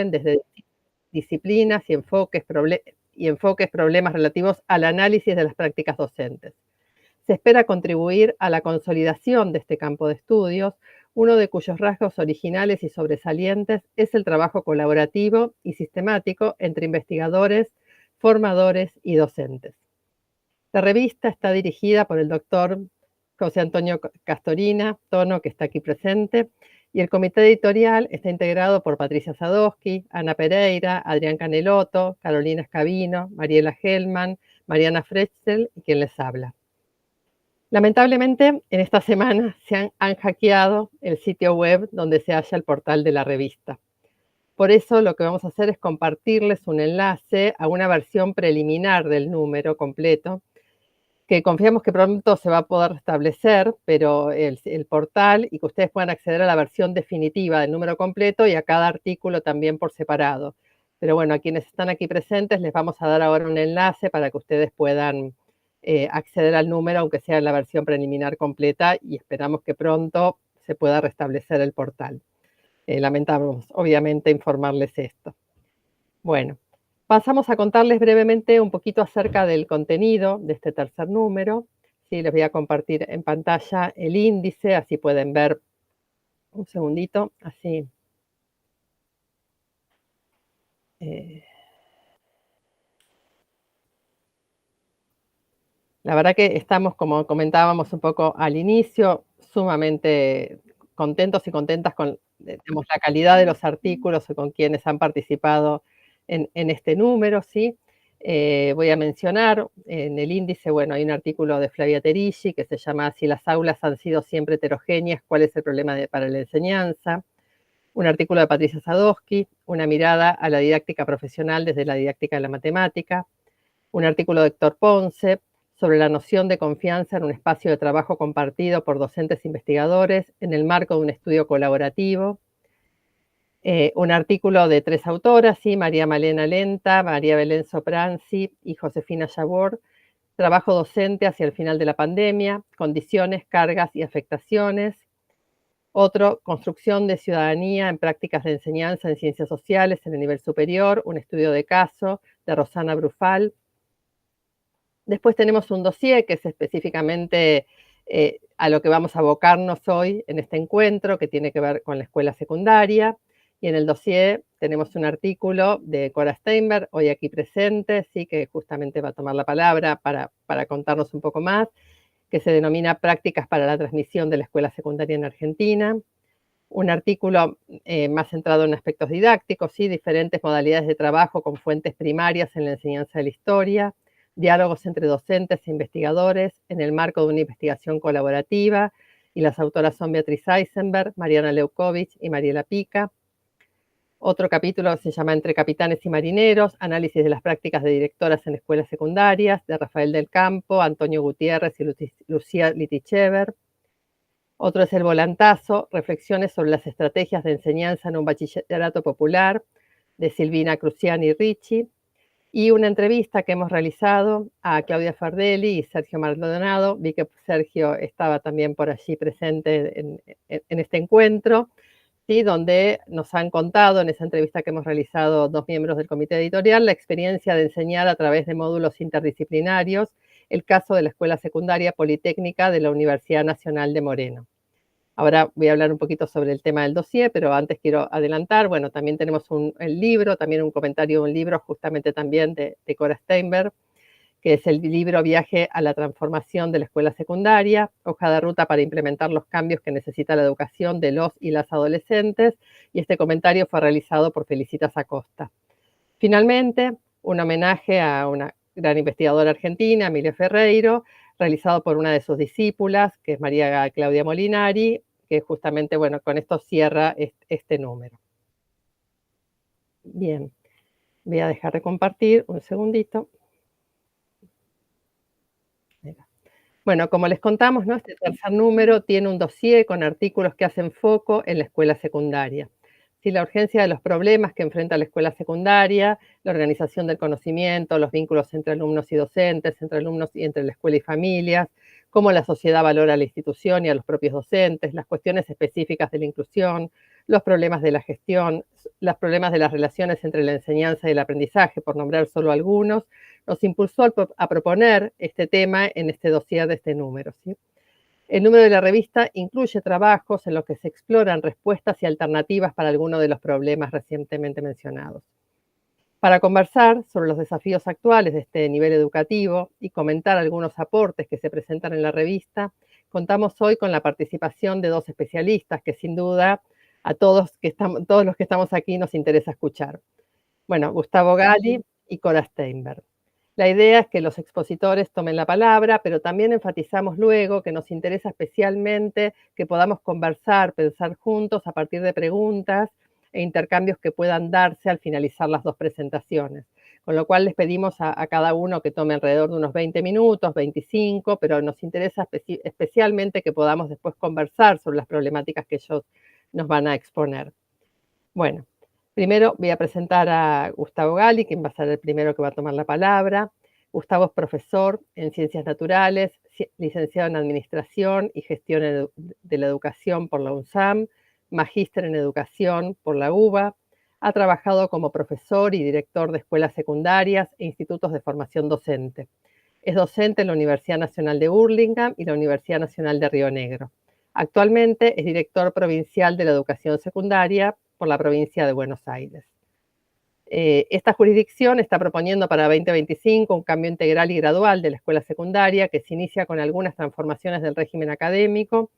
desde disciplinas y enfoques, problemas relativos al análisis de las prácticas docentes. Se espera contribuir a la consolidación de este campo de estudios, uno de cuyos rasgos originales y sobresalientes es el trabajo colaborativo y sistemático entre investigadores, formadores y docentes. La revista está dirigida por el doctor José Antonio Castorina, Tono, que está aquí presente, y el comité editorial está integrado por Patricia Sadowski, Ana Pereira, Adrián Canelotto, Carolina Scavino, Mariela Hellman, Mariana Fretzel y quien les habla. Lamentablemente, en esta semana se han hackeado el sitio web donde se halla el portal de la revista. Por eso lo que vamos a hacer es compartirles un enlace a una versión preliminar del número completo, que confiamos que pronto se va a poder restablecer, pero el portal, y que ustedes puedan acceder a la versión definitiva del número completo y a cada artículo también por separado. Pero bueno, a quienes están aquí presentes les vamos a dar ahora un enlace para que ustedes puedan acceder al número, aunque sea en la versión preliminar completa, y esperamos que pronto se pueda restablecer el portal. Lamentamos, obviamente, informarles esto. Bueno, pasamos a contarles brevemente un poquito acerca del contenido de este tercer número. Sí, les voy a compartir en pantalla el índice, así pueden ver un segundito, así. La verdad que estamos, como comentábamos un poco al inicio, sumamente contentos y contentas con digamos, la calidad de los artículos o con quienes han participado en este número, ¿sí? Voy a mencionar en el índice, bueno, hay un artículo de Flavia Terigi que se llama Si las aulas han sido siempre heterogéneas, ¿cuál es el problema para la enseñanza? Un artículo de Patricia Sadowski, una mirada a la didáctica profesional desde la didáctica de la matemática. Un artículo de Héctor Ponce sobre la noción de confianza en un espacio de trabajo compartido por docentes e investigadores en el marco de un estudio colaborativo. Un artículo de 3 autoras, ¿sí? María Malena Lenta, María Belén Sopranzi y Josefina Yabor, trabajo docente hacia el final de la pandemia, condiciones, cargas y afectaciones. Otro, construcción de ciudadanía en prácticas de enseñanza en ciencias sociales en el nivel superior, un estudio de caso de Rosana Brufal. Después tenemos un dossier que es específicamente a lo que vamos a abocarnos hoy en este encuentro, que tiene que ver con la escuela secundaria. Y en el dossier tenemos un artículo de Cora Steinberg, hoy aquí presente, sí, que justamente va a tomar la palabra para contarnos un poco más, que se denomina Prácticas para la transmisión de la escuela secundaria en Argentina. Un artículo más centrado en aspectos didácticos, ¿sí? Diferentes modalidades de trabajo con fuentes primarias en la enseñanza de la historia, diálogos entre docentes e investigadores en el marco de una investigación colaborativa, y las autoras son Beatriz Eisenberg, Mariana Leukovich y Mariela Pica. Otro capítulo se llama Entre capitanes y marineros, análisis de las prácticas de directoras en escuelas secundarias, de Rafael del Campo, Antonio Gutiérrez y Lucía Litichever. Otro es El volantazo, reflexiones sobre las estrategias de enseñanza en un bachillerato popular, de Silvina Cruciani Ricci. Y una entrevista que hemos realizado a Claudia Fardelli y Sergio Maldonado. Vi que Sergio estaba también por allí presente en este encuentro, ¿sí? Donde nos han contado en esa entrevista que hemos realizado 2 miembros del comité editorial la experiencia de enseñar a través de módulos interdisciplinarios, el caso de la Escuela Secundaria Politécnica de la Universidad Nacional de Moreno. Ahora voy a hablar un poquito sobre el tema del dossier, pero antes quiero adelantar, bueno, también tenemos el libro, también un comentario de un libro justamente también de Cora Steinberg, que es el libro Viaje a la transformación de la escuela secundaria, hoja de ruta para implementar los cambios que necesita la educación de los y las adolescentes, y este comentario fue realizado por Felicitas Acosta. Finalmente, un homenaje a una gran investigadora argentina, Emilia Ferreiro, realizado por una de sus discípulas, que es María Claudia Molinari, que justamente, bueno, con esto cierra este número. Bien, voy a dejar de compartir un segundito. Bueno, como les contamos, ¿no? Este tercer número tiene un dossier con artículos que hacen foco en la escuela secundaria. Sí, la urgencia de los problemas que enfrenta la escuela secundaria, la organización del conocimiento, los vínculos entre alumnos y docentes, entre alumnos y entre la escuela y familias, cómo la sociedad valora a la institución y a los propios docentes, las cuestiones específicas de la inclusión, los problemas de la gestión, los problemas de las relaciones entre la enseñanza y el aprendizaje, por nombrar solo algunos, nos impulsó a proponer este tema en este dossier de este número, ¿sí? El número de la revista incluye trabajos en los que se exploran respuestas y alternativas para algunos de los problemas recientemente mencionados. Para conversar sobre los desafíos actuales de este nivel educativo y comentar algunos aportes que se presentan en la revista, contamos hoy con la participación de dos especialistas que sin duda a todos los que estamos aquí nos interesa escuchar. Bueno, Gustavo Gali y Cora Steinberg. La idea es que los expositores tomen la palabra, pero también enfatizamos luego que nos interesa especialmente que podamos conversar, pensar juntos a partir de preguntas e intercambios que puedan darse al finalizar las dos presentaciones. Con lo cual les pedimos a cada uno que tome alrededor de unos 20 minutos, 25, pero nos interesa especialmente que podamos después conversar sobre las problemáticas que ellos nos van a exponer. Bueno, primero voy a presentar a Gustavo Gali, quien va a ser el primero que va a tomar la palabra. Gustavo es profesor en Ciencias Naturales, licenciado en Administración y Gestión de la Educación por la UNSAM, magíster en Educación por la UBA. Ha trabajado como profesor y director de escuelas secundarias e institutos de formación docente. Es docente en la Universidad Nacional de Burlingame y la Universidad Nacional de Río Negro. Actualmente es director provincial de la educación secundaria por la provincia de Buenos Aires. Esta jurisdicción está proponiendo para 2025 un cambio integral y gradual de la escuela secundaria que se inicia con algunas transformaciones del régimen académico,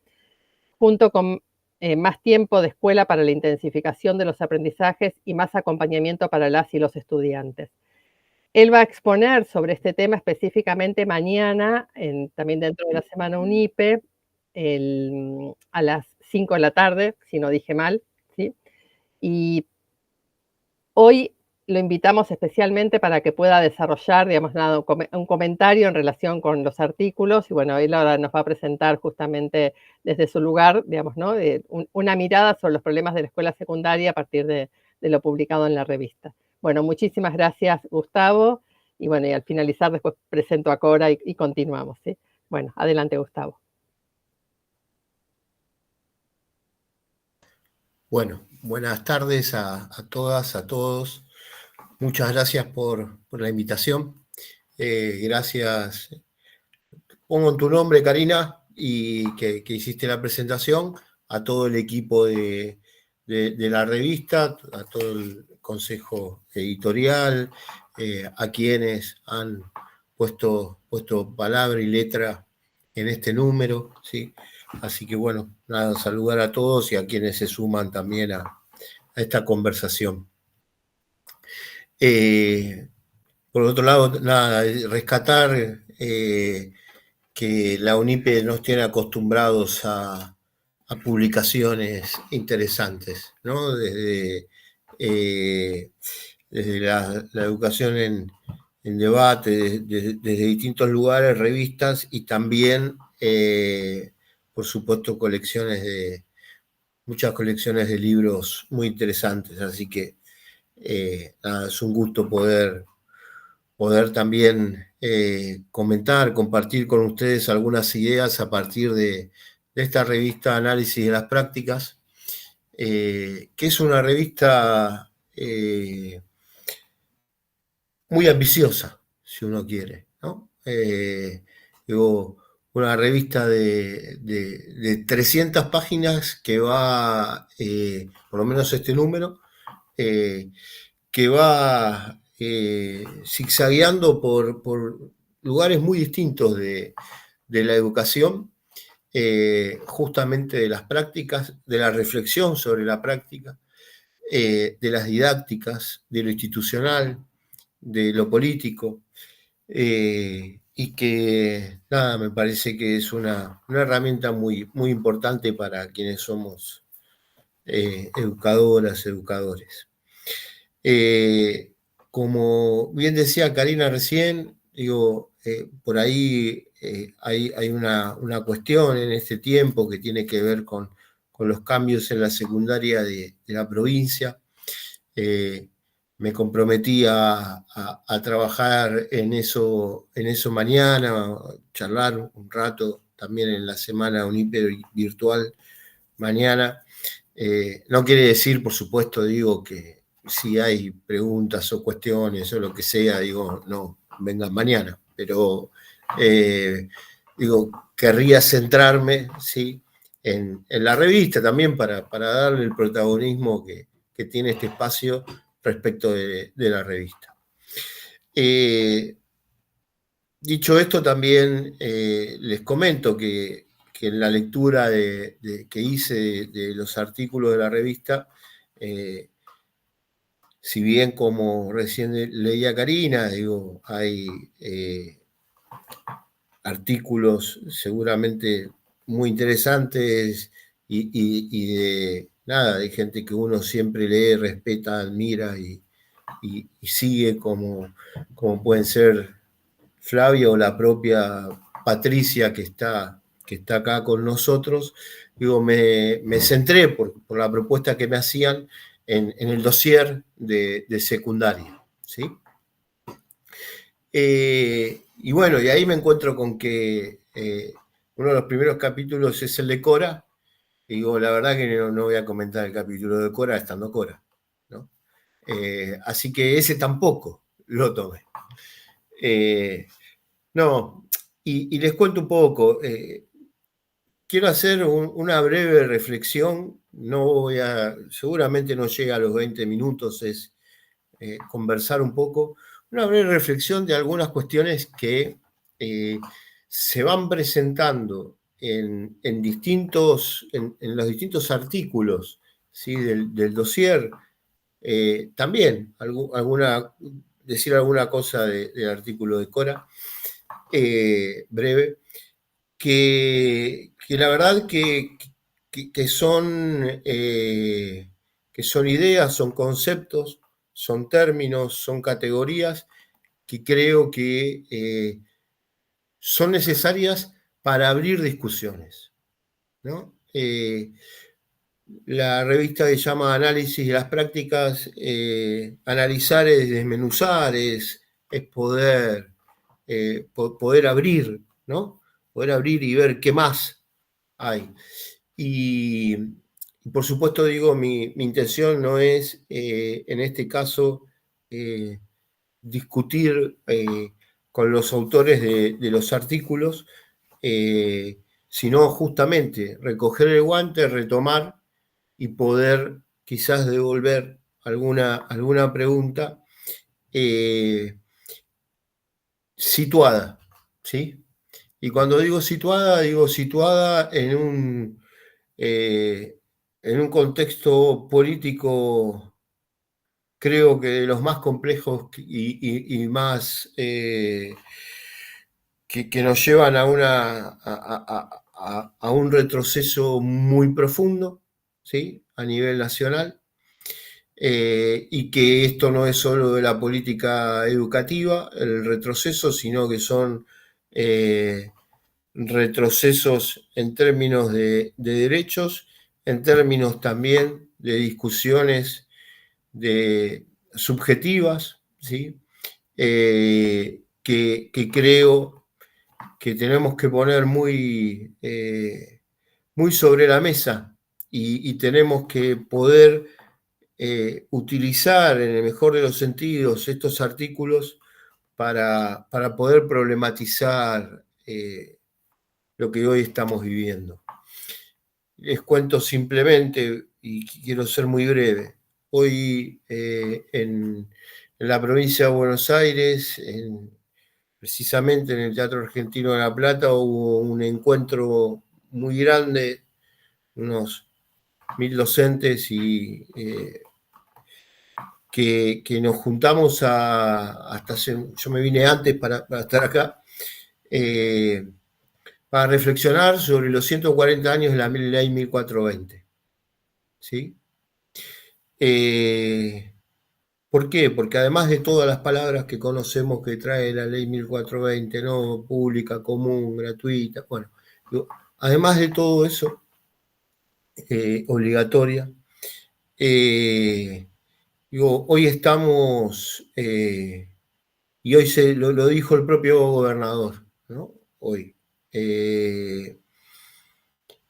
junto con más tiempo de escuela para la intensificación de los aprendizajes y más acompañamiento para las y los estudiantes. Él va a exponer sobre este tema específicamente mañana, también dentro de la semana UNIPE, a las 5 de la tarde, si no dije mal, ¿sí? Y hoy lo invitamos especialmente para que pueda desarrollar, digamos, un comentario en relación con los artículos, y bueno, él ahora nos va a presentar justamente desde su lugar, digamos, ¿no? Una mirada sobre los problemas de la escuela secundaria a partir de lo publicado en la revista. Bueno, muchísimas gracias, Gustavo, y bueno, y al finalizar después presento a Cora y continuamos, ¿sí? Bueno, adelante, Gustavo. Bueno, buenas tardes a todas, a todos. Muchas gracias por la invitación. Gracias. Pongo en tu nombre, Karina, y que hiciste la presentación, a todo el equipo de la revista, a todo el consejo editorial, a quienes han puesto palabra y letra en este número, ¿sí? Así que bueno, nada, saludar a todos y a quienes se suman también a esta conversación. Por otro lado, nada, rescatar que la UNIPE nos tiene acostumbrados a publicaciones interesantes, ¿no? Desde la educación en debate, desde distintos lugares, revistas y también, por supuesto, muchas colecciones de libros muy interesantes. Así que nada, es un gusto poder también comentar, compartir con ustedes algunas ideas a partir de esta revista Análisis de las Prácticas, que es una revista muy ambiciosa, si uno quiere, ¿no? Digo, una revista de 300 páginas que va, por lo menos este número, que va zigzagueando por lugares muy distintos de la educación, justamente de las prácticas, de la reflexión sobre la práctica, de las didácticas, de lo institucional, de lo político, y que, nada, me parece que es una herramienta muy, muy importante para quienes somos educadoras, educadores. Como bien decía Karina recién, digo, por ahí hay una cuestión en este tiempo que tiene que ver con los cambios en la secundaria de la provincia. Me comprometí a trabajar en eso mañana, charlar un rato también en la semana UNIPE virtual mañana. No quiere decir, por supuesto, digo, que si hay preguntas o cuestiones o lo que sea, digo, no, vengan mañana, pero digo, querría centrarme, ¿sí?, en la revista también para darle el protagonismo que tiene este espacio respecto de la revista. Dicho esto, también les comento que en la lectura que hice de los artículos de la revista, si bien, como recién leía Karina, digo, hay artículos seguramente muy interesantes y de nada, de gente que uno siempre lee, respeta, admira y sigue, como pueden ser Flavia o la propia Patricia que está acá con nosotros. Digo, me centré por la propuesta que me hacían en el dossier de secundaria, ¿sí? Y bueno, y ahí me encuentro con que uno de los primeros capítulos es el de Cora. Y digo, la verdad que no voy a comentar el capítulo de Cora estando Cora, ¿no? Así que ese tampoco lo tomé. No, y les cuento un poco. Quiero hacer una breve reflexión. Seguramente no llega a los 20 minutos, es conversar un poco. Una breve reflexión de algunas cuestiones que se van presentando en los distintos artículos, ¿sí?, del dossier. También decir alguna cosa del artículo de Cora, breve, que la verdad que son ideas, son conceptos, son términos, son categorías que creo que son necesarias para abrir discusiones, ¿no? La revista que se llama Análisis de las Prácticas, analizar es desmenuzar, es poder abrir, ¿no? Poder abrir y ver qué más hay. Y por supuesto, digo, mi intención no es, en este caso, discutir con los autores de los artículos, sino justamente recoger el guante, retomar y poder quizás devolver alguna pregunta situada, ¿sí? Y cuando digo situada en un contexto político, creo que de los más complejos y más que nos llevan a un retroceso muy profundo, ¿sí?, a nivel nacional. Y que esto no es solo de la política educativa, el retroceso, sino que son retrocesos en términos de derechos, en términos también de discusiones subjetivas, ¿sí? Que creo que tenemos que poner muy sobre la mesa y tenemos que poder utilizar, en el mejor de los sentidos, estos artículos para poder problematizar lo que hoy estamos viviendo. Les cuento simplemente, y quiero ser muy breve, hoy en la provincia de Buenos Aires, precisamente en el Teatro Argentino de La Plata, hubo un encuentro muy grande, unos 1000 docentes y que nos juntamos yo me vine antes para estar acá, para reflexionar sobre los 140 años de la ley 1420. ¿Sí? ¿Por qué? Porque además de todas las palabras que conocemos que trae la ley 1420, ¿no?, pública, común, gratuita, bueno, además de todo eso, obligatoria, hoy estamos, y hoy lo dijo el propio gobernador, ¿no?, hoy,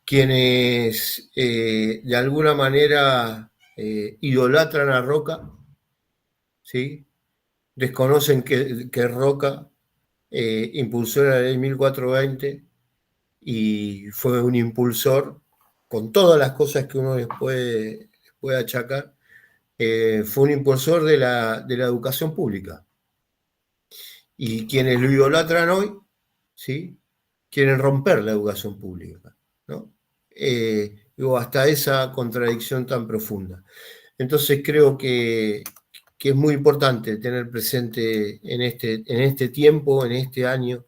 quienes de alguna manera idolatran a Roca, ¿sí? Desconocen que Roca impulsó la ley 1420 y fue un impulsor, con todas las cosas que uno les puede achacar, fue un impulsor de la educación pública. Y quienes lo idolatran hoy, ¿sí? Quieren romper la educación pública, ¿no? Digo, hasta esa contradicción tan profunda. Entonces creo que es muy importante tener presente en este tiempo, en este año,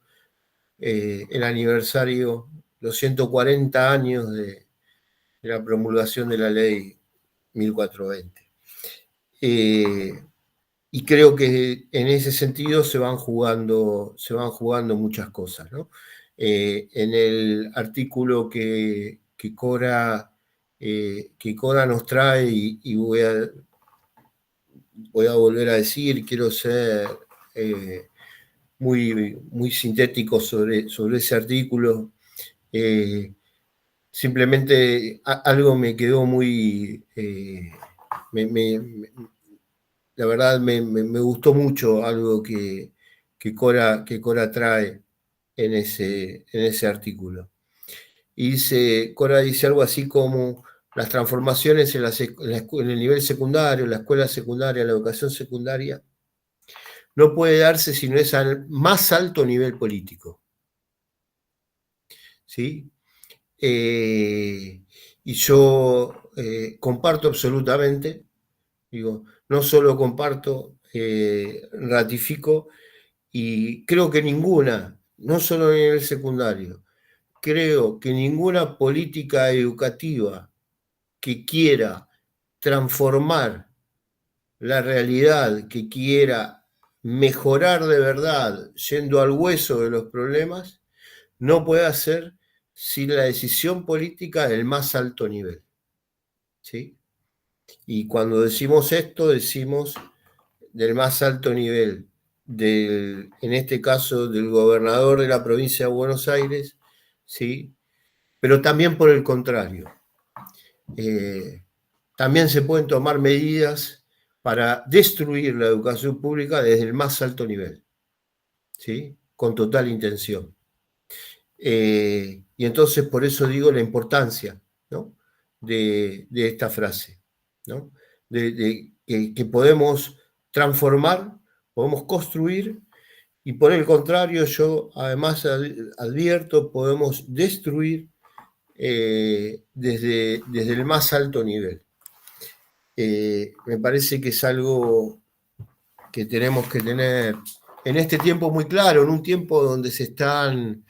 el aniversario, los 140 años de la promulgación de la ley 1420. Y creo que en ese sentido se van jugando muchas cosas, ¿no? En el artículo que Cora nos trae, y voy a volver a decir, quiero ser muy sintético sobre ese artículo. Simplemente algo me quedó muy... la verdad me gustó mucho algo que Cora trae en ese artículo. Y Cora dice algo así como: las transformaciones en el nivel secundario, la escuela secundaria, la educación secundaria, no puede darse si no es al más alto nivel político. ¿Sí? Y yo comparto absolutamente, digo, no solo comparto, ratifico, y creo que ninguna, no solo a nivel secundario, creo que ninguna política educativa que quiera transformar la realidad, que quiera mejorar de verdad, yendo al hueso de los problemas, no puede hacer sin la decisión política del más alto nivel. ¿Sí? Y cuando decimos esto, decimos del más alto nivel, en este caso del gobernador de la provincia de Buenos Aires, ¿sí? Pero también por el contrario. También se pueden tomar medidas para destruir la educación pública desde el más alto nivel, ¿sí? Con total intención. Y entonces por eso digo la importancia, ¿no? de esta frase, ¿no? Que podemos transformar, podemos construir, y por el contrario yo además advierto, podemos destruir desde el más alto nivel. Me parece que es algo que tenemos que tener en este tiempo muy claro, en un tiempo donde se están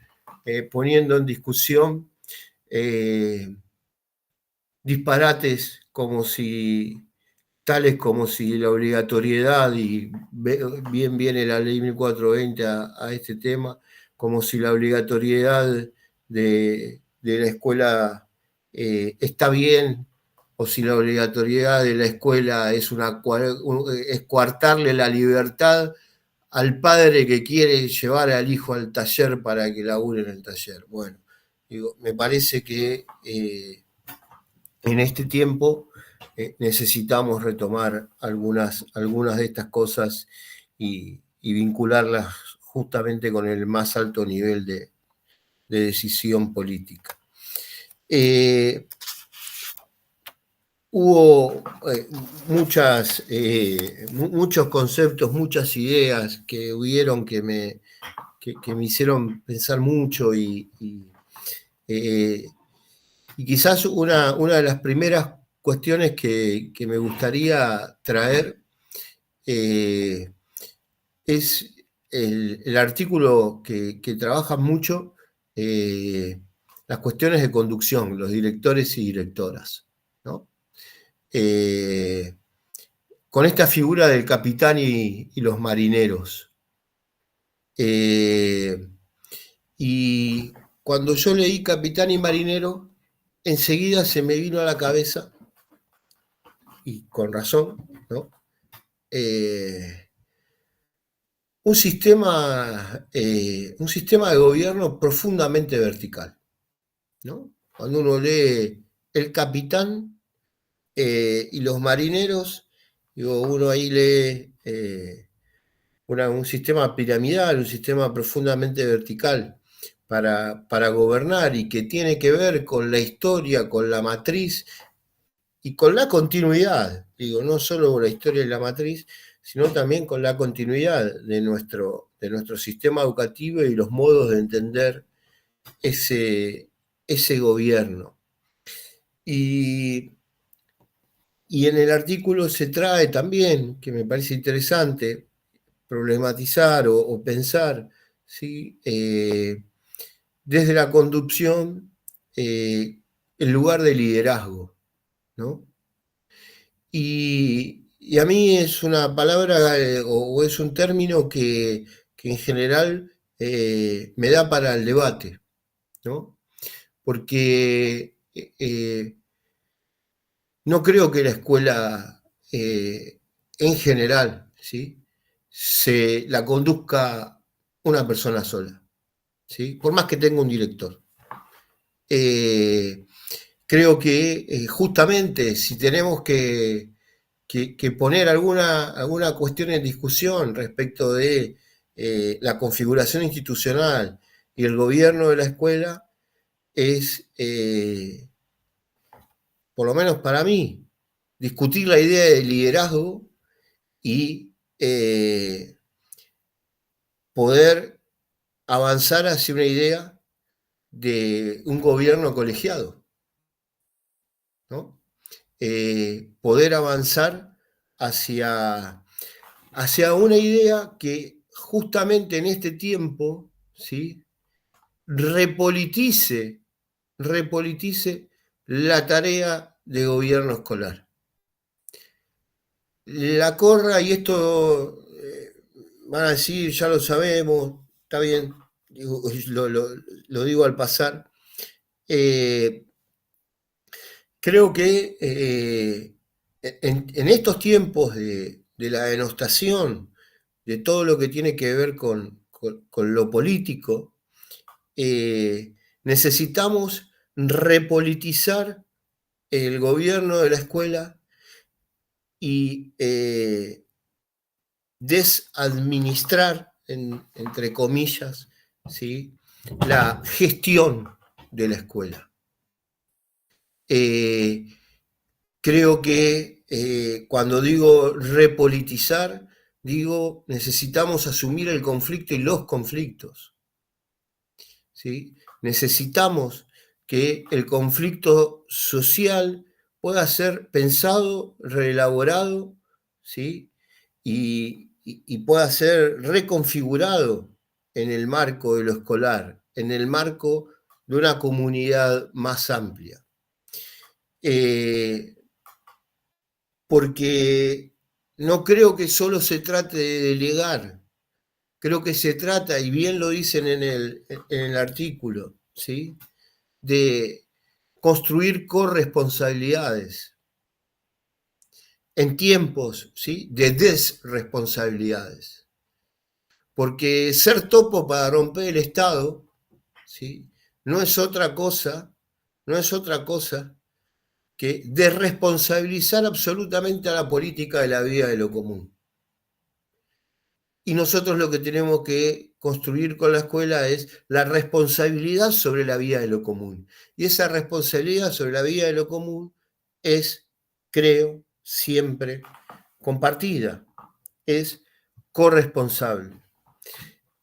poniendo en discusión disparates tales como si la obligatoriedad, y bien viene la ley 1420 a este tema, como si la obligatoriedad de la escuela está bien, o si la obligatoriedad de la escuela es coartarle la libertad al padre que quiere llevar al hijo al taller para que labure en el taller. Bueno, digo, me parece que en este tiempo necesitamos retomar algunas de estas cosas y vincularlas justamente con el más alto nivel de decisión política. Hubo muchos conceptos, muchas ideas que hubieron que me hicieron pensar mucho, y quizás una de las primeras cuestiones que me gustaría traer es el artículo que trabaja mucho las cuestiones de conducción, los directores y directoras, ¿no? Con esta figura del capitán y los marineros. Y cuando yo leí Capitán y Marinero, enseguida se me vino a la cabeza, y con razón, ¿no? Un sistema de gobierno profundamente vertical, ¿no? Cuando uno lee El Capitán y Los Marineros, digo, uno ahí lee un sistema piramidal, un sistema profundamente vertical para gobernar y que tiene que ver con la historia, con la matriz y con la continuidad. Digo, no solo la historia y la matriz, sino también con la continuidad de nuestro sistema educativo y los modos de entender ese gobierno. Y, y en el artículo se trae también, que me parece interesante, problematizar o pensar, ¿sí? Desde la conducción el lugar de liderazgo, ¿no? Y a mí es una palabra o es un término que en general me da para el debate, ¿no? Porque no creo que la escuela en general, ¿sí? Se la conduzca una persona sola, ¿sí? Por más que tenga un director. Creo que justamente si tenemos que poner alguna cuestión en discusión respecto de la configuración institucional y el gobierno de la escuela, es, por lo menos para mí, discutir la idea de liderazgo y poder avanzar hacia una idea de un gobierno colegiado, ¿no? Poder avanzar hacia, hacia una idea que justamente en este tiempo, ¿sí? repolitice, repolitice la tarea de gobierno escolar. La corra, y esto van a decir, ya lo sabemos, está bien, digo, lo digo al pasar. Creo que en estos tiempos de la denostación, de todo lo que tiene que ver con lo político, necesitamos repolitizar el gobierno de la escuela y desadministrar, entre comillas, ¿sí? la gestión de la escuela. Creo que cuando digo repolitizar, digo necesitamos asumir el conflicto y los conflictos. ¿Sí? Necesitamos que el conflicto social pueda ser pensado, reelaborado, ¿sí? y pueda ser reconfigurado en el marco de lo escolar, en el marco de una comunidad más amplia. Porque no creo que solo se trate de delegar, creo que se trata, y bien lo dicen en el artículo, ¿sí? de construir corresponsabilidades en tiempos, ¿sí? de desresponsabilidades. Porque ser topo para romper el Estado, ¿sí? no es otra cosa, no es otra cosa que desresponsabilizar absolutamente a la política de la vida de lo común. Y nosotros lo que tenemos que construir con la escuela es la responsabilidad sobre la vida de lo común. Y esa responsabilidad sobre la vida de lo común es, creo, siempre compartida, es corresponsable.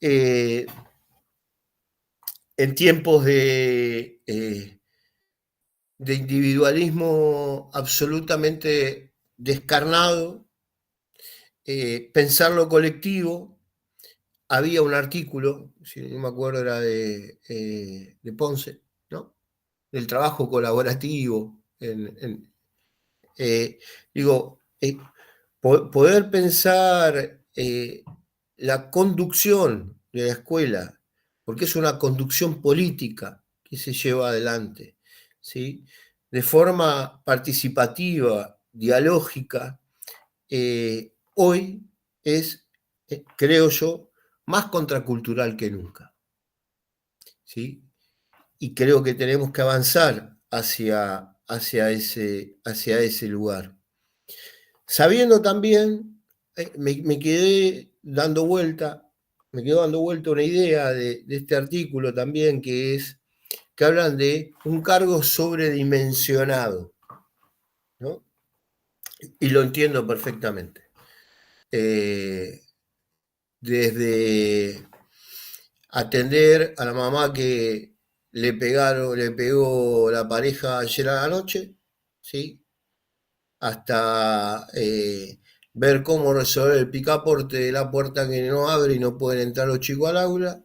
En tiempos de individualismo absolutamente descarnado, pensar lo colectivo. Había un artículo, si no me acuerdo, era de Ponce, ¿no? Del trabajo colaborativo. Digo, poder pensar la conducción de la escuela, porque es una conducción política que se lleva adelante, ¿sí? De forma participativa, dialógica, hoy es, creo yo, más contracultural que nunca, ¿sí? y creo que tenemos que avanzar hacia ese lugar. Sabiendo también, me quedé dando vuelta una idea de este artículo también, que hablan de un cargo sobredimensionado, ¿no? Y lo entiendo perfectamente. Desde atender a la mamá que le pegó la pareja ayer a la noche, ¿sí? Hasta ver cómo resolver el picaporte de la puerta que no abre y no pueden entrar los chicos al aula,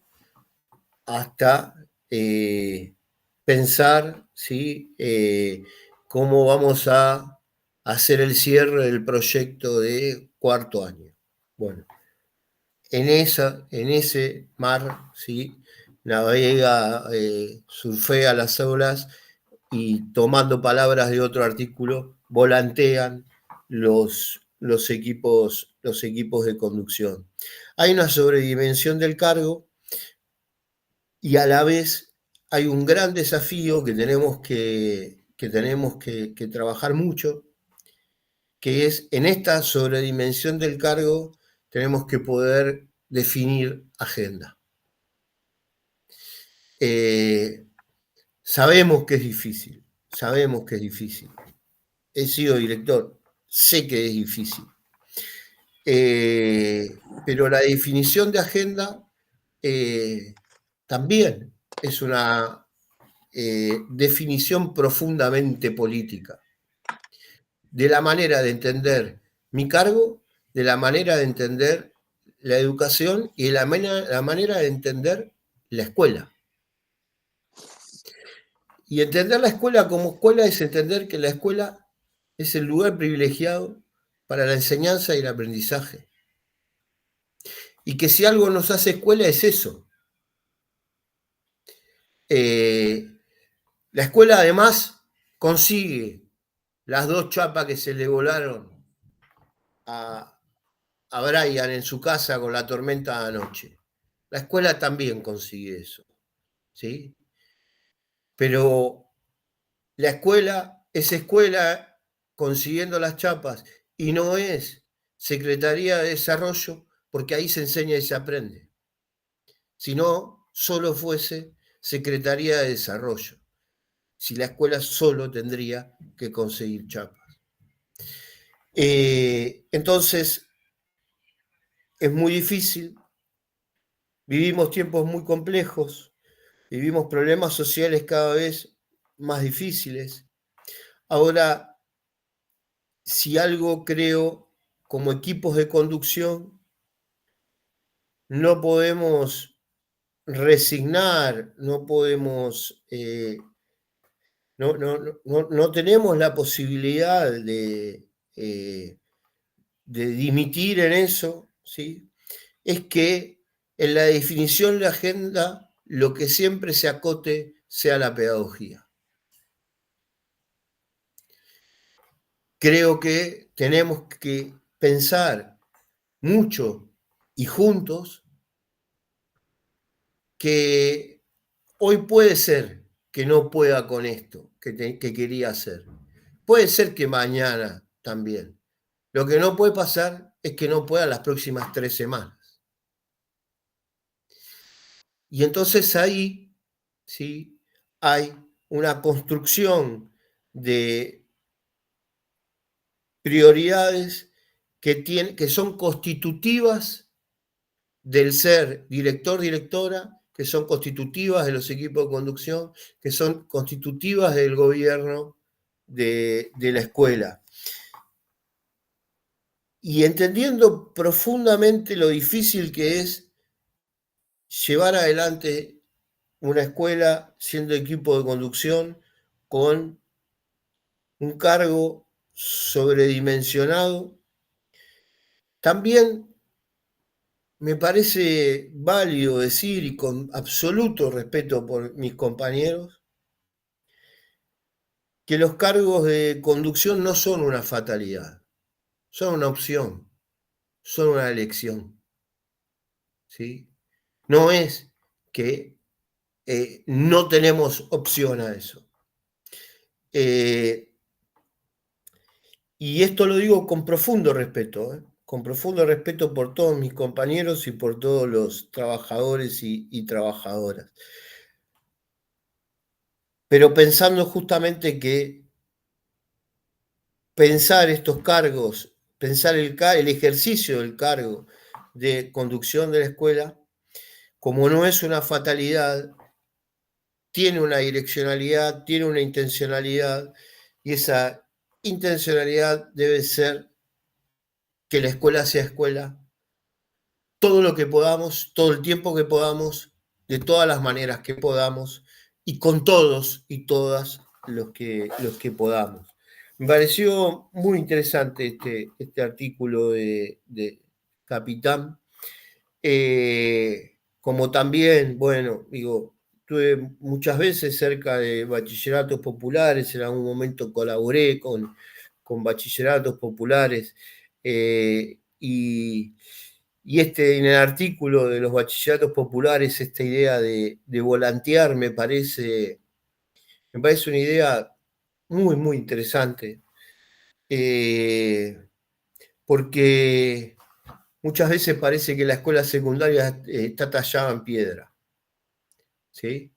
hasta pensar, ¿sí? Cómo vamos a hacer el cierre del proyecto de cuarto año. Bueno, en ese mar, ¿sí? Navega, surfea las olas y, tomando palabras de otro artículo, volantean los equipos de conducción. Hay una sobredimensión del cargo y a la vez hay un gran desafío que tenemos que trabajar mucho, que es, en esta sobredimensión del cargo tenemos que poder definir agenda. Sabemos que es difícil, He sido director, sé que es difícil. Pero la definición de agenda también es una definición profundamente política, de la manera de entender mi cargo, de la manera de entender la educación y de la manera de entender la escuela. Y entender la escuela como escuela es entender que la escuela es el lugar privilegiado para la enseñanza y el aprendizaje. Y que si algo nos hace escuela es eso. La escuela además consigue las 2 chapas que se le volaron a Brian en su casa con la tormenta de anoche. La escuela también consigue eso, ¿sí? Pero la escuela es escuela consiguiendo las chapas y no es Secretaría de Desarrollo, porque ahí se enseña y se aprende. Si no, solo fuese Secretaría de Desarrollo. Si la escuela solo tendría que conseguir chapas. Entonces, es muy difícil, vivimos tiempos muy complejos, vivimos problemas sociales cada vez más difíciles. Ahora, si algo creo, como equipos de conducción, no podemos resignar, no podemos, no tenemos la posibilidad de dimitir en eso, ¿sí? Es que en la definición de la agenda lo que siempre se acote sea la pedagogía. Creo que tenemos que pensar mucho y juntos que hoy puede ser que no pueda con esto que quería hacer. Puede ser que mañana también. Lo que no puede pasar es que no pueda las próximas 3 semanas. Y entonces ahí, ¿sí? Hay una construcción de prioridades que son constitutivas del ser director, directora, que son constitutivas de los equipos de conducción, que son constitutivas del gobierno de la escuela. Y entendiendo profundamente lo difícil que es llevar adelante una escuela siendo equipo de conducción con un cargo sobredimensionado, también me parece válido decir, y con absoluto respeto por mis compañeros, que los cargos de conducción no son una fatalidad, son una opción, son una elección, ¿sí? No es que no tenemos opción a eso. Y esto lo digo con profundo respeto, con profundo respeto por todos mis compañeros y por todos los trabajadores y trabajadoras. Pero pensando justamente que pensar estos cargos, pensar el ejercicio del cargo de conducción de la escuela, como no es una fatalidad, tiene una direccionalidad, tiene una intencionalidad, y esa intencionalidad debe ser que la escuela sea escuela, todo lo que podamos, todo el tiempo que podamos, de todas las maneras que podamos, y con todos y todas los que podamos. Me pareció muy interesante este artículo de Capitán. Como también, bueno, digo, estuve muchas veces cerca de bachilleratos populares, en algún momento colaboré con bachilleratos populares, y en el artículo de los bachilleratos populares, esta idea de volantear me parece una idea muy, muy interesante, porque muchas veces parece que la escuela secundaria está tallada en piedra, ¿sí?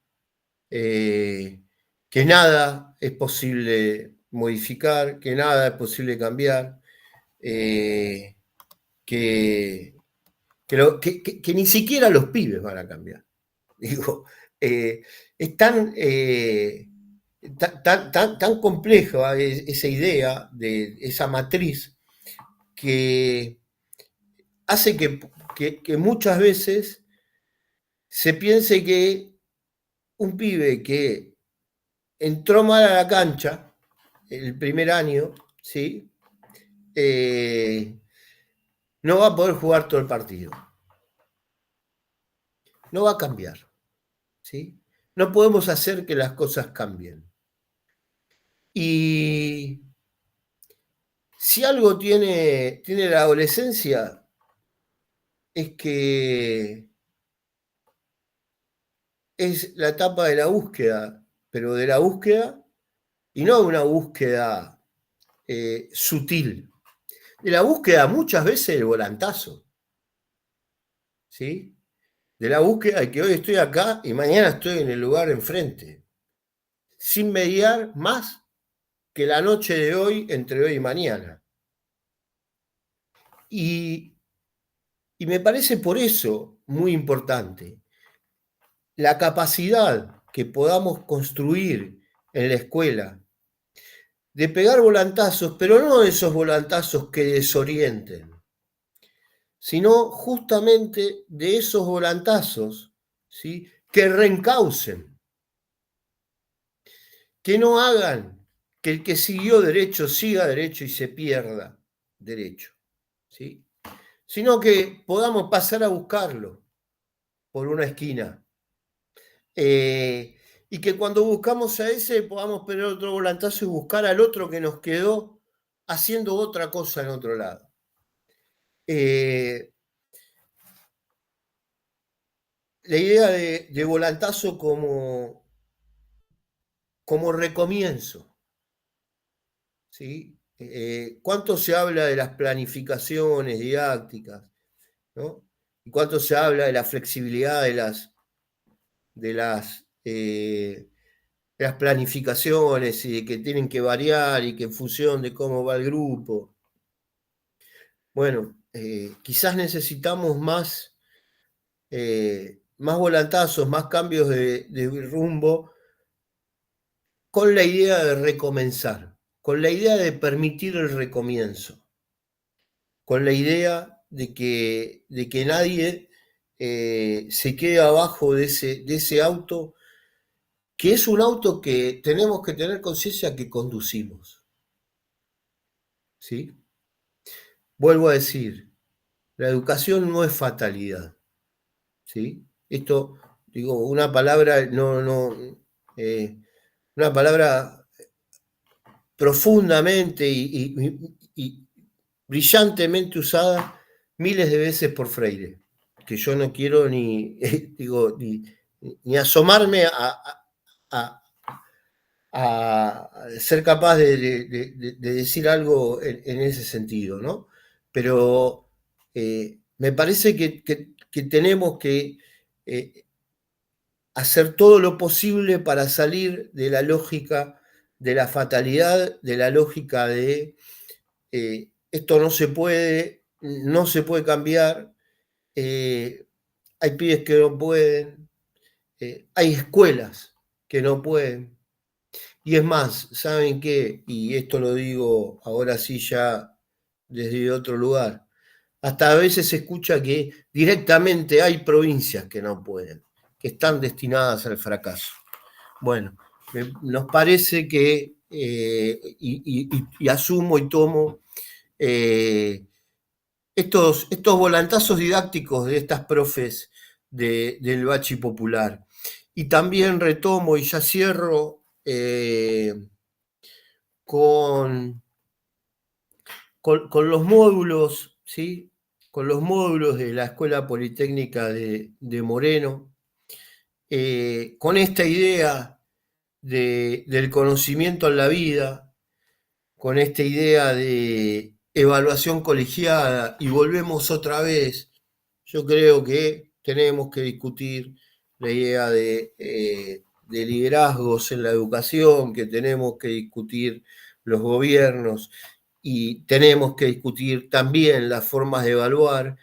Que nada es posible modificar, que nada es posible cambiar, que ni siquiera los pibes van a cambiar. Digo, es tan compleja esa idea, de esa matriz, que hace que muchas veces se piense que un pibe que entró mal a la cancha el primer año, ¿sí? No va a poder jugar todo el partido. No va a cambiar, ¿sí? No podemos hacer que las cosas cambien. Y si algo tiene la adolescencia, es que es la etapa de la búsqueda, pero de la búsqueda, y no una búsqueda sutil, de la búsqueda muchas veces del volantazo, ¿sí? De la búsqueda de que hoy estoy acá y mañana estoy en el lugar enfrente, sin mediar más que la noche de hoy entre hoy y mañana. Y me parece por eso muy importante la capacidad que podamos construir en la escuela de pegar volantazos, pero no esos volantazos que desorienten, sino justamente de esos volantazos, ¿sí? Que reencaucen, que no hagan que el que siguió derecho siga derecho y se pierda derecho, ¿sí? Sino que podamos pasar a buscarlo por una esquina. Y que cuando buscamos a ese podamos poner otro volantazo y buscar al otro que nos quedó haciendo otra cosa en otro lado. La idea de volantazo como recomienzo, ¿sí? ¿Cuánto se habla de las planificaciones didácticas, ¿no? ¿Y cuánto se habla de la flexibilidad de las planificaciones, y de que tienen que variar y que en función de cómo va el grupo? Bueno, quizás necesitamos más volantazos, más cambios de rumbo, con la idea de recomenzar, con la idea de permitir el recomienzo, con la idea de que nadie se quede abajo de ese auto, que es un auto que tenemos que tener conciencia que conducimos, ¿sí? Vuelvo a decir, la educación no es fatalidad, ¿sí? Esto, digo, una palabra, una palabra profundamente y brillantemente usada miles de veces por Freire, que yo no quiero ni ni asomarme a- a ser capaz de decir algo en ese sentido, ¿no? Pero me parece que tenemos que hacer todo lo posible para salir de la lógica de la fatalidad, de la lógica de esto no se puede cambiar, hay pibes que no pueden, hay escuelas que no pueden. Y es más, ¿saben qué? Y esto lo digo ahora sí ya desde otro lugar. Hasta a veces se escucha que directamente hay provincias que no pueden, que están destinadas al fracaso. Bueno, nos parece que, y asumo y tomo estos volantazos didácticos de estas profes del Bachi Popular. Y también retomo y ya cierro con, con los módulos, ¿sí? Con los módulos de la Escuela Politécnica de Moreno, con esta idea del conocimiento en la vida, con esta idea de evaluación colegiada, y volvemos otra vez. Yo creo que tenemos que discutir la idea de liderazgos en la educación, que tenemos que discutir los gobiernos y tenemos que discutir también las formas de evaluar,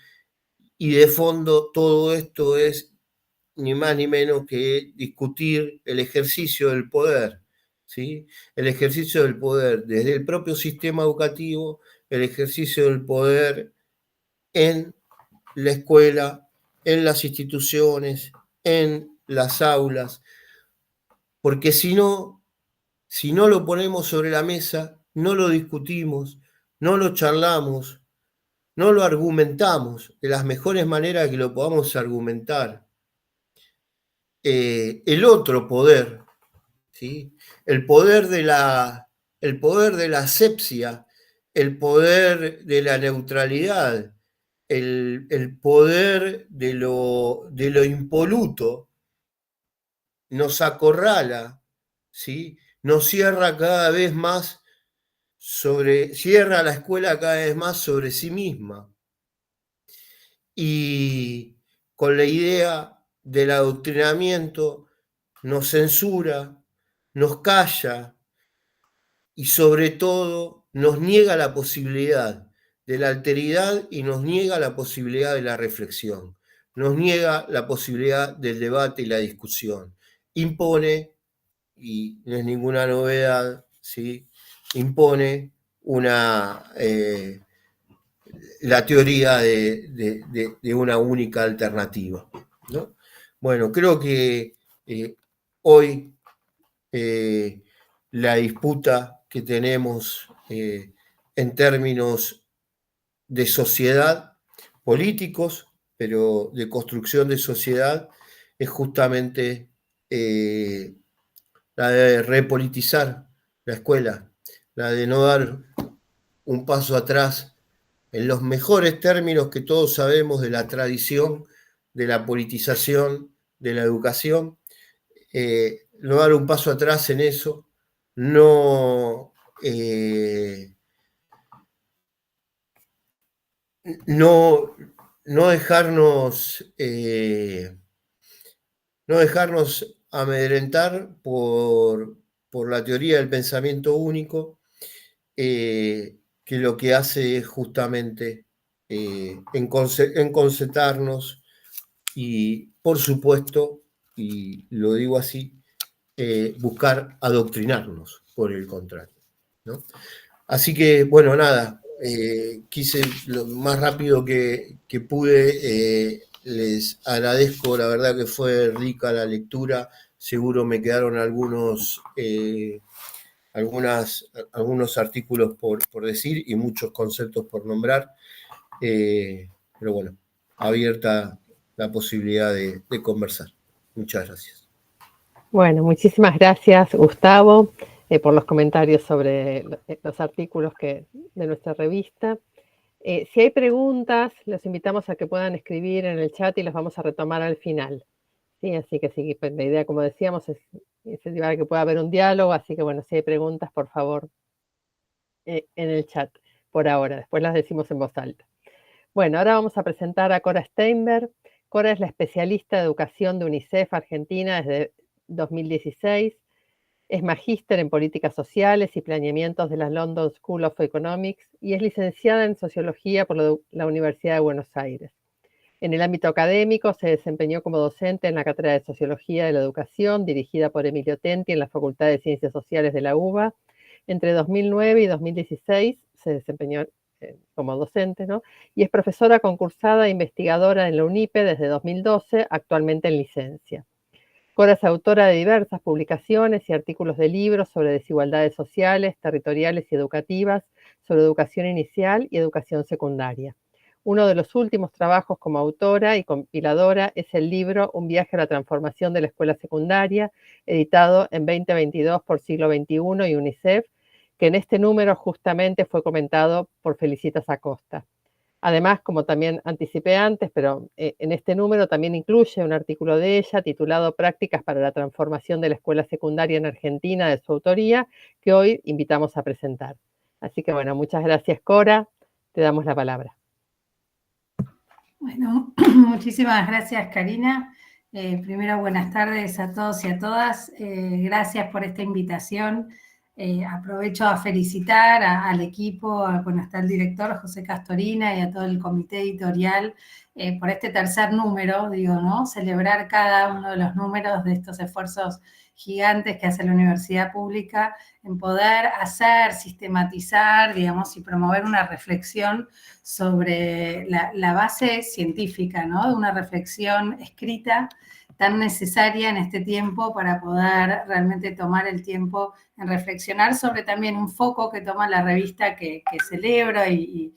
y de fondo todo esto es ni más ni menos que discutir el ejercicio del poder, ¿sí? El ejercicio del poder desde el propio sistema educativo, el ejercicio del poder en la escuela, en las instituciones, en las aulas, porque si no lo ponemos sobre la mesa, no lo discutimos, no lo charlamos, no lo argumentamos de las mejores maneras que lo podamos argumentar, el otro poder, ¿sí? El poder de la asepsia, el poder de la neutralidad, el poder de lo impoluto, nos acorrala, ¿sí? Nos cierra cada vez más cierra la escuela cada vez más sobre sí misma. Y con la idea del adoctrinamiento nos censura, nos calla y sobre todo nos niega la posibilidad de la alteridad y nos niega la posibilidad de la reflexión, nos niega la posibilidad del debate y la discusión. Impone, y no es ninguna novedad, ¿sí? Impone la teoría de una única alternativa, ¿no? Bueno, creo que hoy la disputa que tenemos en términos de sociedad, políticos, pero de construcción de sociedad, es justamente la de repolitizar la escuela, la de no dar un paso atrás en los mejores términos que todos sabemos de la tradición de la politización de la educación, no dar un paso atrás en eso, no, no, no dejarnos, no dejarnos amedrentar por la teoría del pensamiento único, que lo que hace es justamente enconcetarnos y, por supuesto, y lo digo así, buscar adoctrinarnos, por el contrario, ¿no? Así que, bueno, nada, quise lo más rápido que pude, les agradezco, la verdad que fue rica la lectura, seguro me quedaron algunos artículos por decir y muchos conceptos por nombrar, pero bueno, abierta la posibilidad de conversar. Muchas gracias. Bueno, muchísimas gracias, Gustavo, por los comentarios sobre los artículos de nuestra revista. Si hay preguntas, los invitamos a que puedan escribir en el chat y las vamos a retomar al final. Sí, así que sí, pues la idea, como decíamos, es incentivar que pueda haber un diálogo, así que bueno, si hay preguntas, por favor, en el chat por ahora, después las decimos en voz alta. Bueno, ahora vamos a presentar a Cora Steinberg. Cora es la especialista de educación de UNICEF Argentina desde 2016. Es magíster en políticas sociales y planeamientos de la London School of Economics y es licenciada en sociología por la Universidad de Buenos Aires. En el ámbito académico se desempeñó como docente en la Cátedra de Sociología de la Educación, dirigida por Emilio Tenti en la Facultad de Ciencias Sociales de la UBA. Entre 2009 y 2016 se desempeñó como docente, ¿no? Y es profesora concursada e investigadora en la UNIPE desde 2012, actualmente en licencia. Cora es autora de diversas publicaciones y artículos de libros sobre desigualdades sociales, territoriales y educativas, sobre educación inicial y educación secundaria. Uno de los últimos trabajos como autora y compiladora es el libro Un viaje a la transformación de la escuela secundaria, editado en 2022 por Siglo XXI y UNICEF, que en este número justamente fue comentado por Felicitas Acosta. Además, como también anticipé antes, pero en este número también incluye un artículo de ella titulado Prácticas para la transformación de la escuela secundaria en Argentina, de su autoría, que hoy invitamos a presentar. Así que bueno, muchas gracias, Cora. Te damos la palabra. Bueno, muchísimas gracias, Karina. Primero, buenas tardes a todos y a todas. Gracias por esta invitación. Aprovecho a felicitar al equipo, está el director José Castorina y a todo el comité editorial por este tercer número, ¿no? Celebrar cada uno de los números de estos esfuerzos gigantes que hace la universidad pública en poder hacer, sistematizar, digamos, y promover una reflexión sobre la base científica, ¿no? De una reflexión escrita tan necesaria en este tiempo para poder realmente tomar el tiempo en reflexionar sobre también un foco que toma la revista que celebro y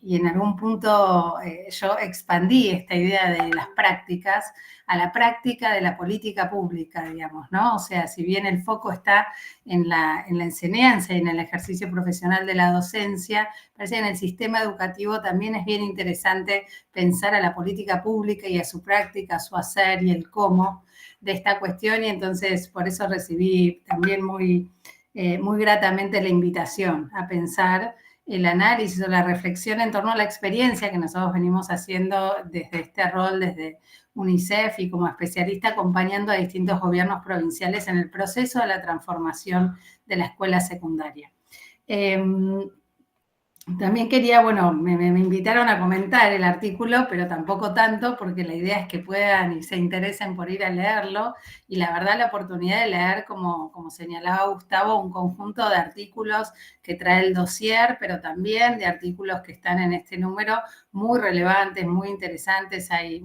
en algún punto yo expandí esta idea de las prácticas a la práctica de la política pública, digamos, ¿no? O sea, si bien el foco está en la enseñanza y en el ejercicio profesional de la docencia, parece que en el sistema educativo también es bien interesante pensar a la política pública y a su práctica, a su hacer y el cómo de esta cuestión, y entonces por eso recibí también muy gratamente la invitación a pensar el análisis o la reflexión en torno a la experiencia que nosotros venimos haciendo desde este rol, desde UNICEF y como especialista acompañando a distintos gobiernos provinciales en el proceso de la transformación de la escuela secundaria. También quería, bueno, me invitaron a comentar el artículo, pero tampoco tanto, porque la idea es que puedan y se interesen por ir a leerlo, y la verdad la oportunidad de leer, como señalaba Gustavo, un conjunto de artículos que trae el dossier, pero también de artículos que están en este número muy relevantes, muy interesantes, hay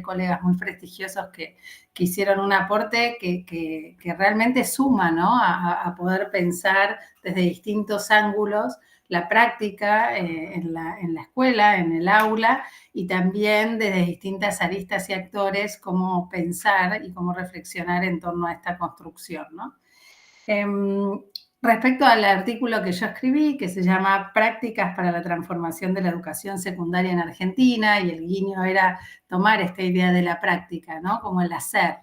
colegas muy prestigiosos que hicieron un aporte que realmente suma, ¿no? A poder pensar desde distintos ángulos la práctica en la escuela, en el aula, y también desde distintas aristas y actores cómo pensar y cómo reflexionar en torno a esta construcción, ¿no? Respecto al artículo que yo escribí, que se llama Prácticas para la transformación de la educación secundaria en Argentina, y el guiño era tomar esta idea de la práctica, ¿no? Como el hacer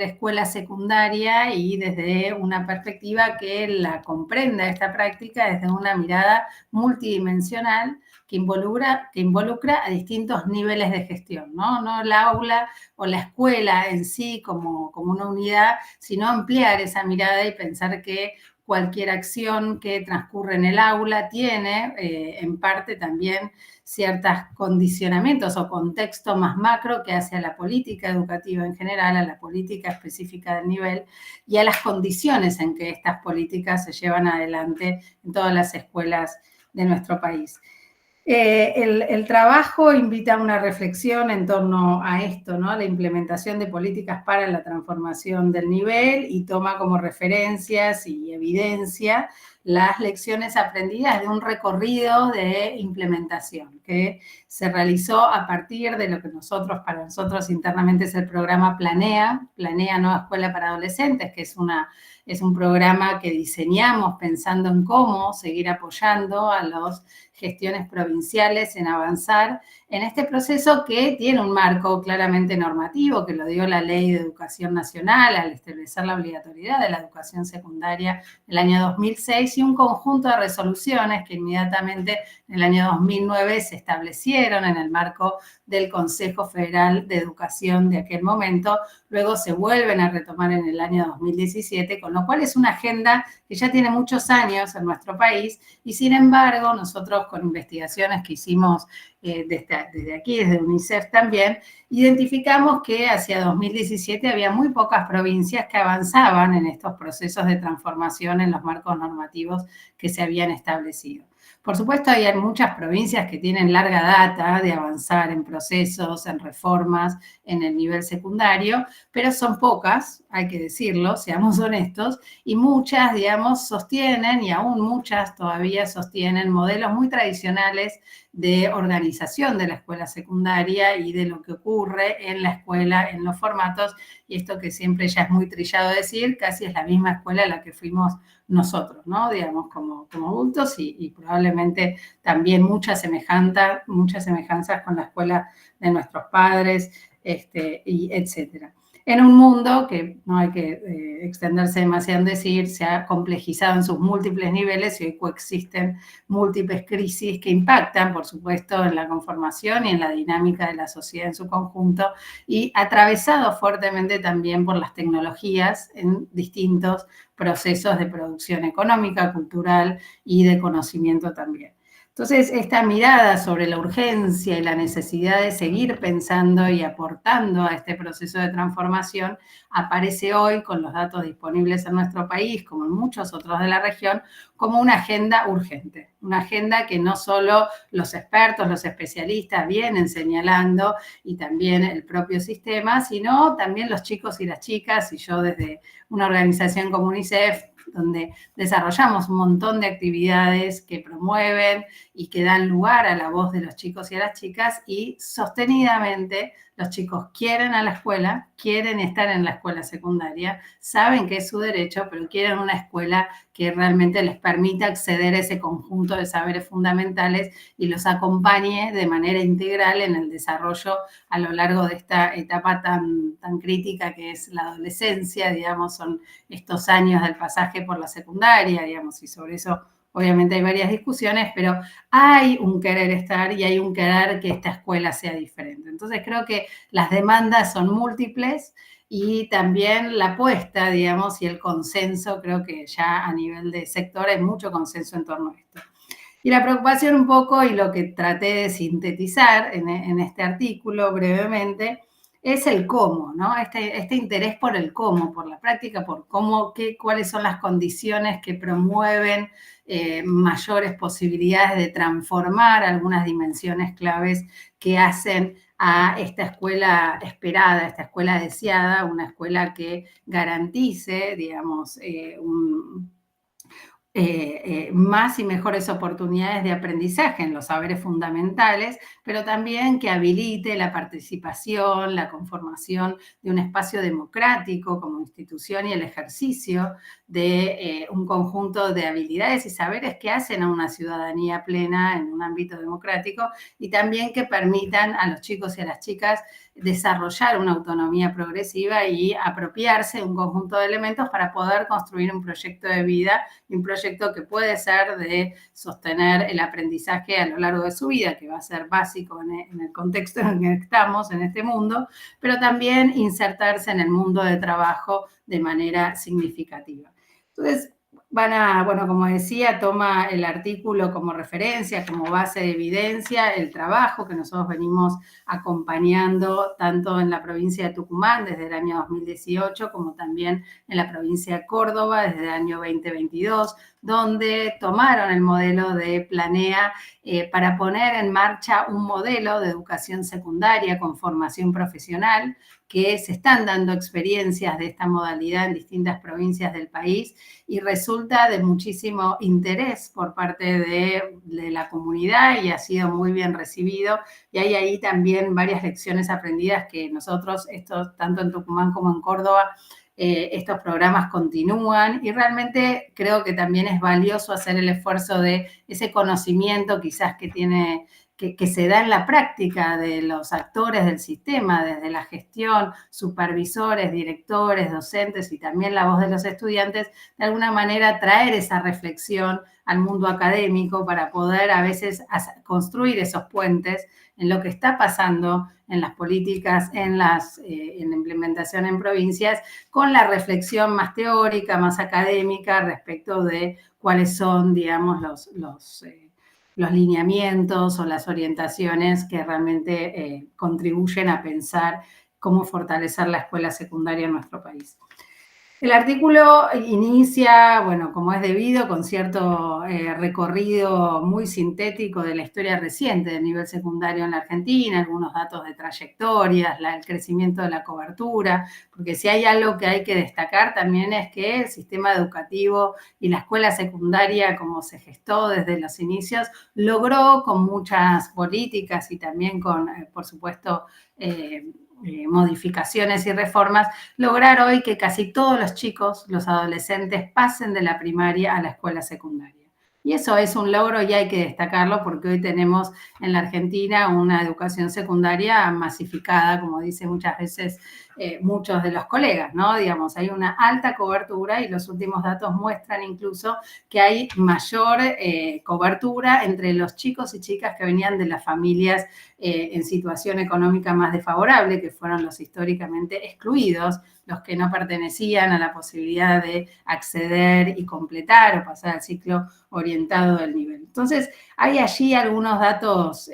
escuela secundaria, y desde una perspectiva que la comprenda esta práctica desde una mirada multidimensional que involucra a distintos niveles de gestión, ¿no? No el aula o la escuela en sí como una unidad, sino ampliar esa mirada y pensar que cualquier acción que transcurre en el aula tiene en parte también ciertos condicionamientos o contexto más macro que hace a la política educativa en general, a la política específica del nivel y a las condiciones en que estas políticas se llevan adelante en todas las escuelas de nuestro país. El trabajo invita a una reflexión en torno a esto, ¿no? La implementación de políticas para la transformación del nivel, y toma como referencias y evidencia las lecciones aprendidas de un recorrido de implementación que se realizó a partir de lo que para nosotros internamente es el programa Planea Nueva Escuela para Adolescentes, que es un programa que diseñamos pensando en cómo seguir apoyando a las gestiones provinciales en avanzar en este proceso que tiene un marco claramente normativo, que lo dio la Ley de Educación Nacional al establecer la obligatoriedad de la educación secundaria en el año 2006 y un conjunto de resoluciones que inmediatamente en el año 2009 se establecieron en el marco del Consejo Federal de Educación de aquel momento, luego se vuelven a retomar en el año 2017, con lo cual es una agenda que ya tiene muchos años en nuestro país y sin embargo nosotros con investigaciones que hicimos desde aquí, desde UNICEF también, identificamos que hacia 2017 había muy pocas provincias que avanzaban en estos procesos de transformación en los marcos normativos que se habían establecido. Por supuesto, hay muchas provincias que tienen larga data de avanzar en procesos, en reformas, en el nivel secundario, pero son pocas, hay que decirlo, seamos honestos, y muchas, digamos, sostienen, y aún muchas todavía sostienen modelos muy tradicionales de organización de la escuela secundaria y de lo que ocurre en la escuela, en los formatos, y esto que siempre ya es muy trillado decir, casi es la misma escuela a la que fuimos nosotros, ¿no? Digamos, como adultos y probablemente también muchas semejanzas con la escuela de nuestros padres, y etcétera. En un mundo que no hay que extenderse demasiado en decir, se ha complejizado en sus múltiples niveles y hoy coexisten múltiples crisis que impactan, por supuesto, en la conformación y en la dinámica de la sociedad en su conjunto y atravesado fuertemente también por las tecnologías en distintos procesos de producción económica, cultural y de conocimiento también. Entonces, esta mirada sobre la urgencia y la necesidad de seguir pensando y aportando a este proceso de transformación aparece hoy con los datos disponibles en nuestro país, como en muchos otros de la región, como una agenda urgente. Una agenda que no solo los expertos, los especialistas vienen señalando y también el propio sistema, sino también los chicos y las chicas, y yo desde una organización como UNICEF, donde desarrollamos un montón de actividades que promueven y que dan lugar a la voz de los chicos y a las chicas y sostenidamente los chicos quieren a la escuela, quieren estar en la escuela secundaria, saben que es su derecho, pero quieren una escuela que realmente les permita acceder a ese conjunto de saberes fundamentales y los acompañe de manera integral en el desarrollo a lo largo de esta etapa tan crítica que es la adolescencia, digamos, son estos años del pasaje por la secundaria, digamos, y sobre eso obviamente hay varias discusiones, pero hay un querer estar y hay un querer que esta escuela sea diferente. Entonces creo que las demandas son múltiples y también la apuesta, digamos, y el consenso, creo que ya a nivel de sector hay mucho consenso en torno a esto. Y la preocupación un poco, y lo que traté de sintetizar en este artículo brevemente, es el cómo, ¿no? Este interés por el cómo, por la práctica, por cómo, cuáles son las condiciones que promueven mayores posibilidades de transformar algunas dimensiones claves que hacen a esta escuela esperada, esta escuela deseada, una escuela que garantice, digamos, más y mejores oportunidades de aprendizaje en los saberes fundamentales, pero también que habilite la participación, la conformación de un espacio democrático como institución y el ejercicio de un conjunto de habilidades y saberes que hacen a una ciudadanía plena en un ámbito democrático y también que permitan a los chicos y a las chicas desarrollar una autonomía progresiva y apropiarse de un conjunto de elementos para poder construir un proyecto de vida y un proyecto que puede ser de sostener el aprendizaje a lo largo de su vida, que va a ser básico en el contexto en el que estamos, en este mundo, pero también insertarse en el mundo de trabajo de manera significativa. Entonces, bueno, como decía, toma el artículo como referencia, como base de evidencia, el trabajo que nosotros venimos acompañando tanto en la provincia de Tucumán desde el año 2018, como también en la provincia de Córdoba desde el año 2022, donde tomaron el modelo de Planea para poner en marcha un modelo de educación secundaria con formación profesional, que se están dando experiencias de esta modalidad en distintas provincias del país y resulta de muchísimo interés por parte de la comunidad y ha sido muy bien recibido. Y hay ahí también varias lecciones aprendidas que nosotros, tanto en Tucumán como en Córdoba, estos programas continúan y realmente creo que también es valioso hacer el esfuerzo de ese conocimiento quizás que se da en la práctica de los actores del sistema, desde la gestión, supervisores, directores, docentes y también la voz de los estudiantes, de alguna manera traer esa reflexión al mundo académico para poder a veces construir esos puentes en lo que está pasando en las políticas, en la implementación en provincias, con la reflexión más teórica, más académica respecto de cuáles son, digamos, los lineamientos o las orientaciones que realmente contribuyen a pensar cómo fortalecer la escuela secundaria en nuestro país. El artículo inicia, bueno, como es debido, con cierto recorrido muy sintético de la historia reciente del nivel secundario en la Argentina, algunos datos de trayectorias, el crecimiento de la cobertura, porque si hay algo que hay que destacar también es que el sistema educativo y la escuela secundaria, como se gestó desde los inicios, logró con muchas políticas y también con, por supuesto, modificaciones y reformas, lograr hoy que casi todos los chicos, los adolescentes, pasen de la primaria a la escuela secundaria. Y eso es un logro y hay que destacarlo porque hoy tenemos en la Argentina una educación secundaria masificada, como dicen muchas veces muchos de los colegas, ¿no? Digamos, hay una alta cobertura y los últimos datos muestran incluso que hay mayor cobertura entre los chicos y chicas que venían de las familias en situación económica más desfavorable, que fueron los históricamente excluidos, los que no pertenecían a la posibilidad de acceder y completar o pasar al ciclo orientado del nivel. Entonces, hay allí algunos datos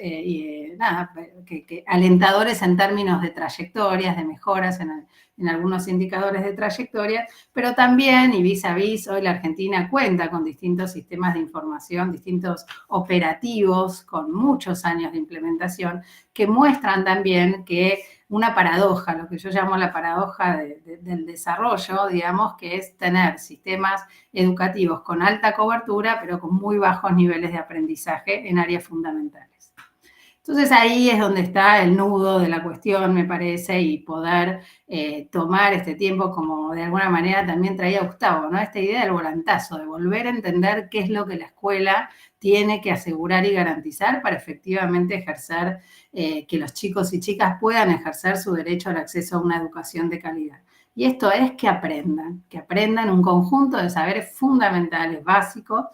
alentadores en términos de trayectorias, de mejoras en algunos indicadores de trayectoria, pero también, y vis a vis, hoy la Argentina cuenta con distintos sistemas de información, distintos operativos, con muchos años de implementación, que muestran también que una paradoja, lo que yo llamo la paradoja del desarrollo, digamos, que es tener sistemas educativos con alta cobertura, pero con muy bajos niveles de aprendizaje en áreas fundamentales. Entonces ahí es donde está el nudo de la cuestión, me parece, y poder tomar este tiempo como de alguna manera también traía Gustavo, ¿no? Esta idea del volantazo, de volver a entender qué es lo que la escuela tiene que asegurar y garantizar para efectivamente ejercer, que los chicos y chicas puedan ejercer su derecho al acceso a una educación de calidad. Y esto es que aprendan un conjunto de saberes fundamentales, básicos,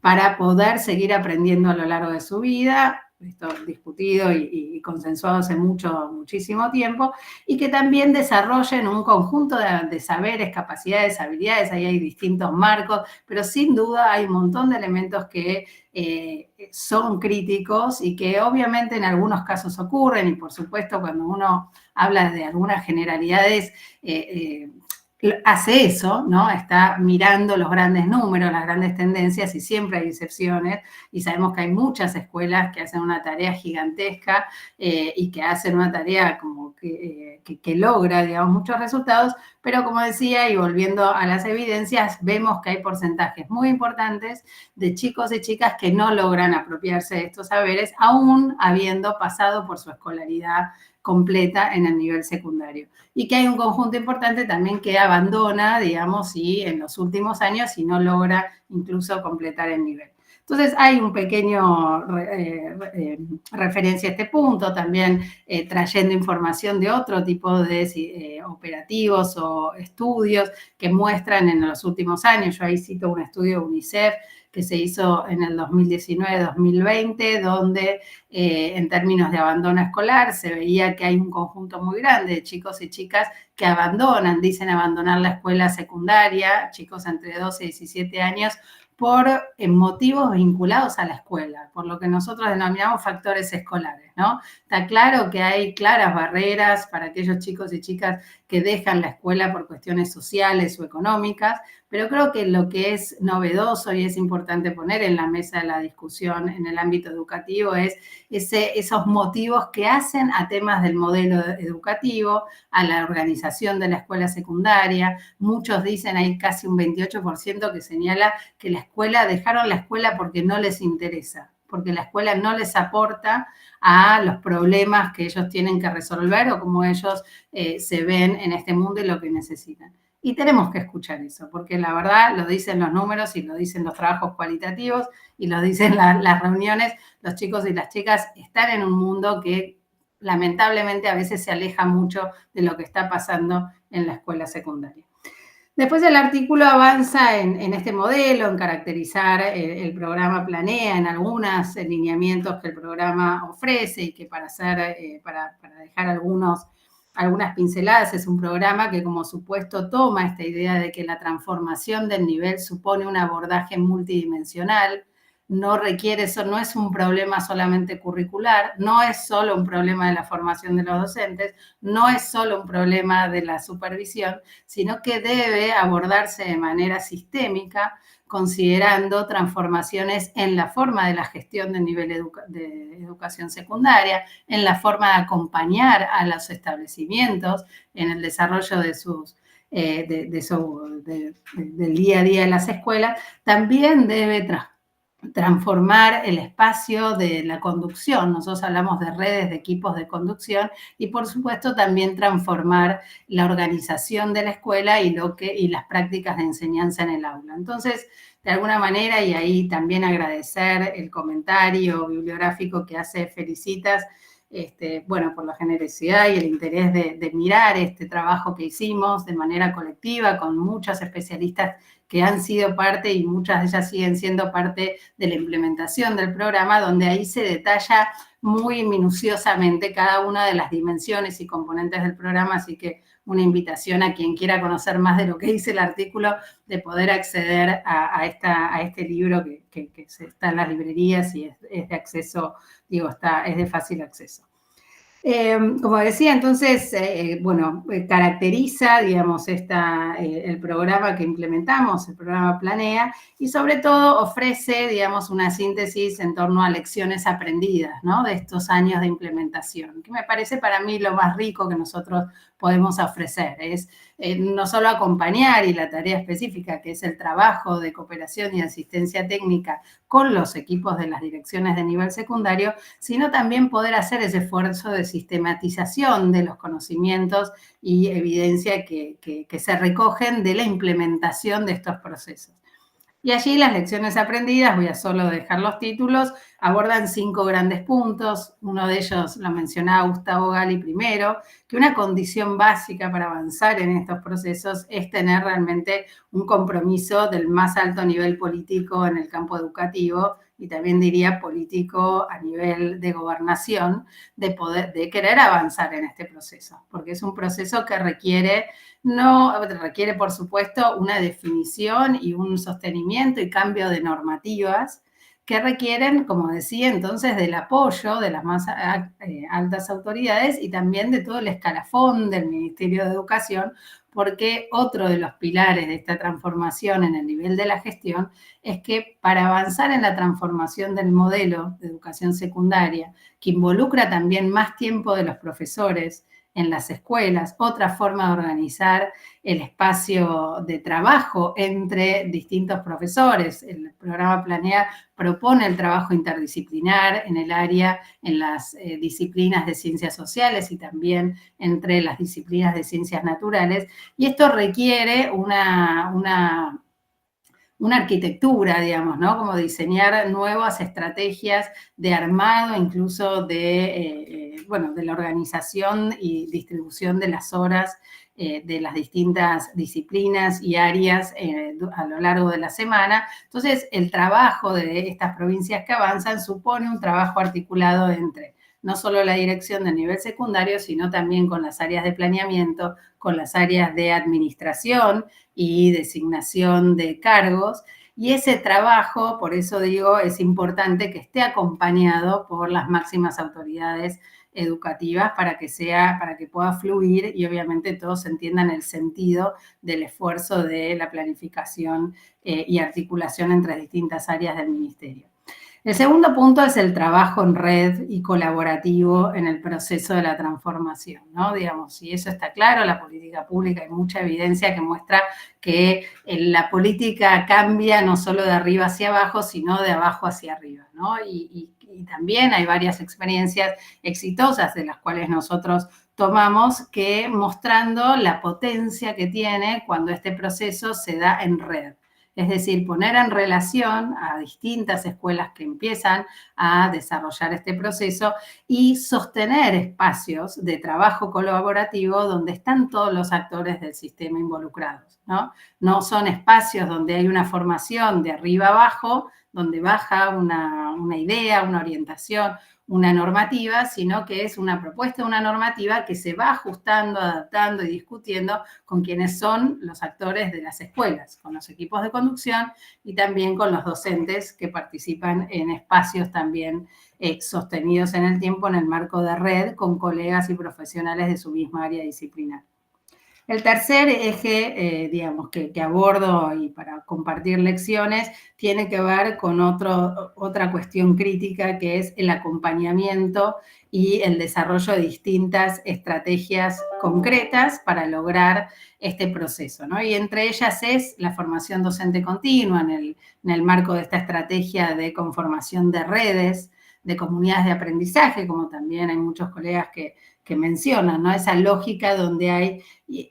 para poder seguir aprendiendo a lo largo de su vida, esto discutido y consensuado hace muchísimo tiempo, y que también desarrollen un conjunto de saberes, capacidades, habilidades, ahí hay distintos marcos, pero sin duda hay un montón de elementos que son críticos y que obviamente en algunos casos ocurren, y por supuesto cuando uno habla de algunas generalidades, hace eso, ¿no? Está mirando los grandes números, las grandes tendencias y siempre hay excepciones y sabemos que hay muchas escuelas que hacen una tarea gigantesca y que hacen una tarea como que logra, digamos, muchos resultados, pero como decía y volviendo a las evidencias, vemos que hay porcentajes muy importantes de chicos y chicas que no logran apropiarse de estos saberes, aún habiendo pasado por su escolaridad completa en el nivel secundario. Y que hay un conjunto importante también que abandona, digamos, y en los últimos años y no logra incluso completar el nivel. Entonces hay un pequeño referencia a este punto, también trayendo información de otro tipo de operativos o estudios que muestran en los últimos años. Yo ahí cito un estudio de UNICEF que se hizo en el 2019-2020, donde en términos de abandono escolar se veía que hay un conjunto muy grande de chicos y chicas que dicen abandonar la escuela secundaria, chicos entre 12 y 17 años, por motivos vinculados a la escuela, por lo que nosotros denominamos factores escolares, ¿no? Está claro que hay claras barreras para aquellos chicos y chicas que dejan la escuela por cuestiones sociales o económicas, pero creo que lo que es novedoso y es importante poner en la mesa de la discusión en el ámbito educativo es esos motivos que hacen a temas del modelo educativo, a la organización de la escuela secundaria. Muchos dicen, hay casi un 28% que señala que dejaron la escuela porque no les interesa, porque la escuela no les aporta a los problemas que ellos tienen que resolver o como ellos se ven en este mundo y lo que necesitan. Y tenemos que escuchar eso, porque la verdad lo dicen los números y lo dicen los trabajos cualitativos y lo dicen las reuniones. Los chicos y las chicas están en un mundo que lamentablemente a veces se aleja mucho de lo que está pasando en la escuela secundaria. Después el artículo avanza en este modelo, en caracterizar el programa Planea, en algunos lineamientos que el programa ofrece y que para dejar algunas pinceladas, es un programa que como supuesto toma esta idea de que la transformación del nivel supone un abordaje multidimensional, no requiere eso, no es un problema solamente curricular, no es solo un problema de la formación de los docentes, no es solo un problema de la supervisión, sino que debe abordarse de manera sistémica, considerando transformaciones en la forma de la gestión del nivel de educación secundaria, en la forma de acompañar a los establecimientos en el desarrollo del día a día de las escuelas. También debe transformar el espacio de la conducción. Nosotros hablamos de redes, de equipos de conducción y, por supuesto, también transformar la organización de la escuela y las prácticas de enseñanza en el aula. Entonces, de alguna manera, y ahí también agradecer el comentario bibliográfico que hace Felicitas, bueno, por la generosidad y el interés de mirar este trabajo que hicimos de manera colectiva con muchos especialistas que han sido parte y muchas de ellas siguen siendo parte de la implementación del programa, donde ahí se detalla muy minuciosamente cada una de las dimensiones y componentes del programa, así que una invitación a quien quiera conocer más de lo que dice el artículo, de poder acceder a este libro que está en las librerías y es de acceso, digo, es de fácil acceso. Como decía, entonces, bueno, caracteriza, digamos, el programa que implementamos, el programa Planea, y sobre todo ofrece, digamos, una síntesis en torno a lecciones aprendidas, ¿no? De estos años de implementación, que me parece para mí lo más rico que nosotros podemos ofrecer. Es no solo acompañar y la tarea específica, que es el trabajo de cooperación y asistencia técnica con los equipos de las direcciones de nivel secundario, sino también poder hacer ese esfuerzo de sistematización de los conocimientos y evidencia que se recogen de la implementación de estos procesos. Y allí las lecciones aprendidas, voy a solo dejar los títulos, abordan 5 grandes puntos. Uno de ellos lo mencionaba Gustavo Gali primero, que una condición básica para avanzar en estos procesos es tener realmente un compromiso del más alto nivel político en el campo educativo y también diría político a nivel de gobernación, de querer avanzar en este proceso, porque es un proceso que requiere, por supuesto, una definición y un sostenimiento y cambio de normativas que requieren, como decía, entonces, del apoyo de las más altas autoridades y también de todo el escalafón del Ministerio de Educación, porque otro de los pilares de esta transformación en el nivel de la gestión es que para avanzar en la transformación del modelo de educación secundaria, que involucra también más tiempo de los profesores en las escuelas, otra forma de organizar el espacio de trabajo entre distintos profesores. El programa Planea propone el trabajo interdisciplinar en las disciplinas de ciencias sociales y también entre las disciplinas de ciencias naturales, y esto requiere una arquitectura, digamos, ¿no? Como diseñar nuevas estrategias de armado, incluso de la organización y distribución de las horas de las distintas disciplinas y áreas a lo largo de la semana. Entonces, el trabajo de estas provincias que avanzan supone un trabajo articulado entre no solo la dirección del nivel secundario, sino también con las áreas de planeamiento, con las áreas de administración y designación de cargos, Y ese trabajo, por eso digo, es importante que esté acompañado por las máximas autoridades educativas para que pueda fluir y obviamente todos entiendan el sentido del esfuerzo de la planificación y articulación entre distintas áreas del ministerio. El segundo punto es el trabajo en red y colaborativo en el proceso de la transformación, ¿no? Digamos, y eso está claro, la política pública, hay mucha evidencia que muestra que la política cambia no solo de arriba hacia abajo, sino de abajo hacia arriba, ¿no? Y también hay varias experiencias exitosas de las cuales nosotros tomamos que mostrando la potencia que tiene cuando este proceso se da en red. Es decir, poner en relación a distintas escuelas que empiezan a desarrollar este proceso y sostener espacios de trabajo colaborativo donde están todos los actores del sistema involucrados, ¿no? No son espacios donde hay una formación de arriba abajo, donde baja una idea, una orientación, una normativa, sino que es una propuesta de una normativa que se va ajustando, adaptando y discutiendo con quienes son los actores de las escuelas, con los equipos de conducción y también con los docentes que participan en espacios también sostenidos en el tiempo en el marco de red con colegas y profesionales de su misma área disciplinar. El tercer eje, digamos, que abordo y para compartir lecciones, tiene que ver con otra cuestión crítica que es el acompañamiento y el desarrollo de distintas estrategias concretas para lograr este proceso, ¿no? Y entre ellas es la formación docente continua en el marco de esta estrategia de conformación de redes, de comunidades de aprendizaje, como también hay muchos colegas que mencionan, ¿no? Esa lógica donde hay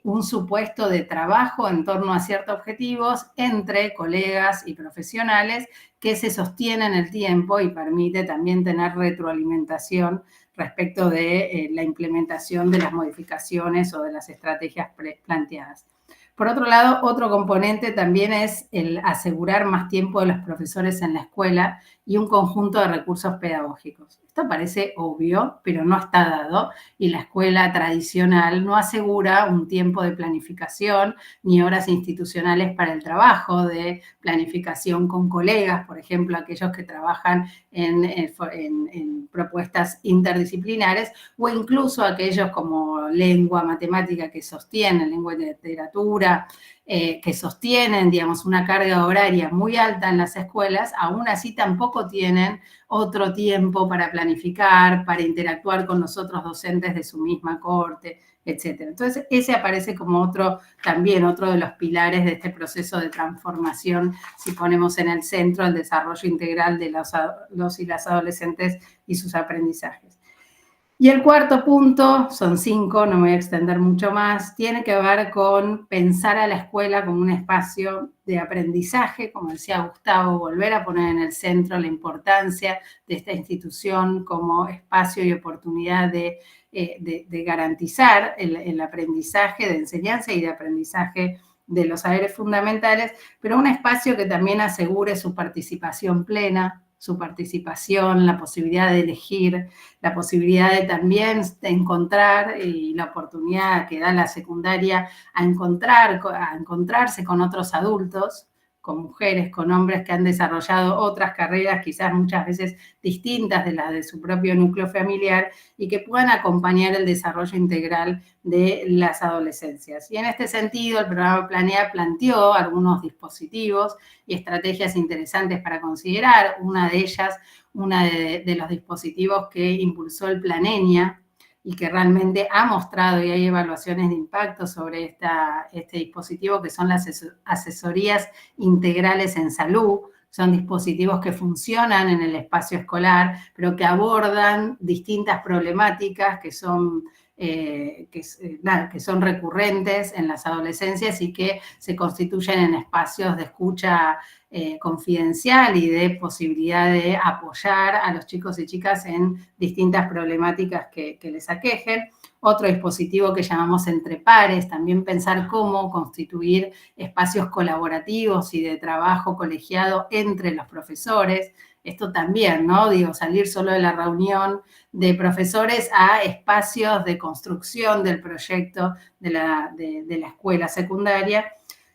un supuesto de trabajo en torno a ciertos objetivos entre colegas y profesionales que se sostienen en el tiempo y permite también tener retroalimentación respecto de la implementación de las modificaciones o de las estrategias planteadas. Por otro lado, otro componente también es el asegurar más tiempo de los profesores en la escuela y un conjunto de recursos pedagógicos. Esto parece obvio, pero no está dado, y la escuela tradicional no asegura un tiempo de planificación ni horas institucionales para el trabajo de planificación con colegas, por ejemplo, aquellos que trabajan en propuestas interdisciplinares, o incluso aquellos como lengua, matemática que sostienen, lengua y literatura, que sostienen, digamos, una carga horaria muy alta en las escuelas, aún así tampoco tienen otro tiempo para planificar, para interactuar con los otros docentes de su misma corte, etc. Entonces, ese aparece como también otro de los pilares de este proceso de transformación, si ponemos en el centro el desarrollo integral de los y las adolescentes y sus aprendizajes. Y el cuarto punto, son 5, no me voy a extender mucho más, tiene que ver con pensar a la escuela como un espacio de aprendizaje, como decía Gustavo, volver a poner en el centro la importancia de esta institución como espacio y oportunidad de garantizar el aprendizaje, de enseñanza y de aprendizaje de los saberes fundamentales, pero un espacio que también asegure su participación plena, su participación, la posibilidad de elegir, la posibilidad de también encontrar y la oportunidad que da la secundaria a encontrarse con otros adultos, con mujeres, con hombres que han desarrollado otras carreras, quizás muchas veces distintas de las de su propio núcleo familiar, y que puedan acompañar el desarrollo integral de las adolescencias. Y en este sentido, el programa Planea planteó algunos dispositivos y estrategias interesantes para considerar. Una de ellas, de los dispositivos que impulsó el Planenia, y que realmente ha mostrado, y hay evaluaciones de impacto sobre este dispositivo, que son las asesorías integrales en salud. Son dispositivos que funcionan en el espacio escolar, pero que abordan distintas problemáticas que son recurrentes en las adolescencias y que se constituyen en espacios de escucha confidencial y de posibilidad de apoyar a los chicos y chicas en distintas problemáticas que les aquejen. Otro dispositivo que llamamos Entre Pares, también pensar cómo constituir espacios colaborativos y de trabajo colegiado entre los profesores. Esto también, ¿no? Digo, salir solo de la reunión de profesores a espacios de construcción del proyecto de la escuela secundaria.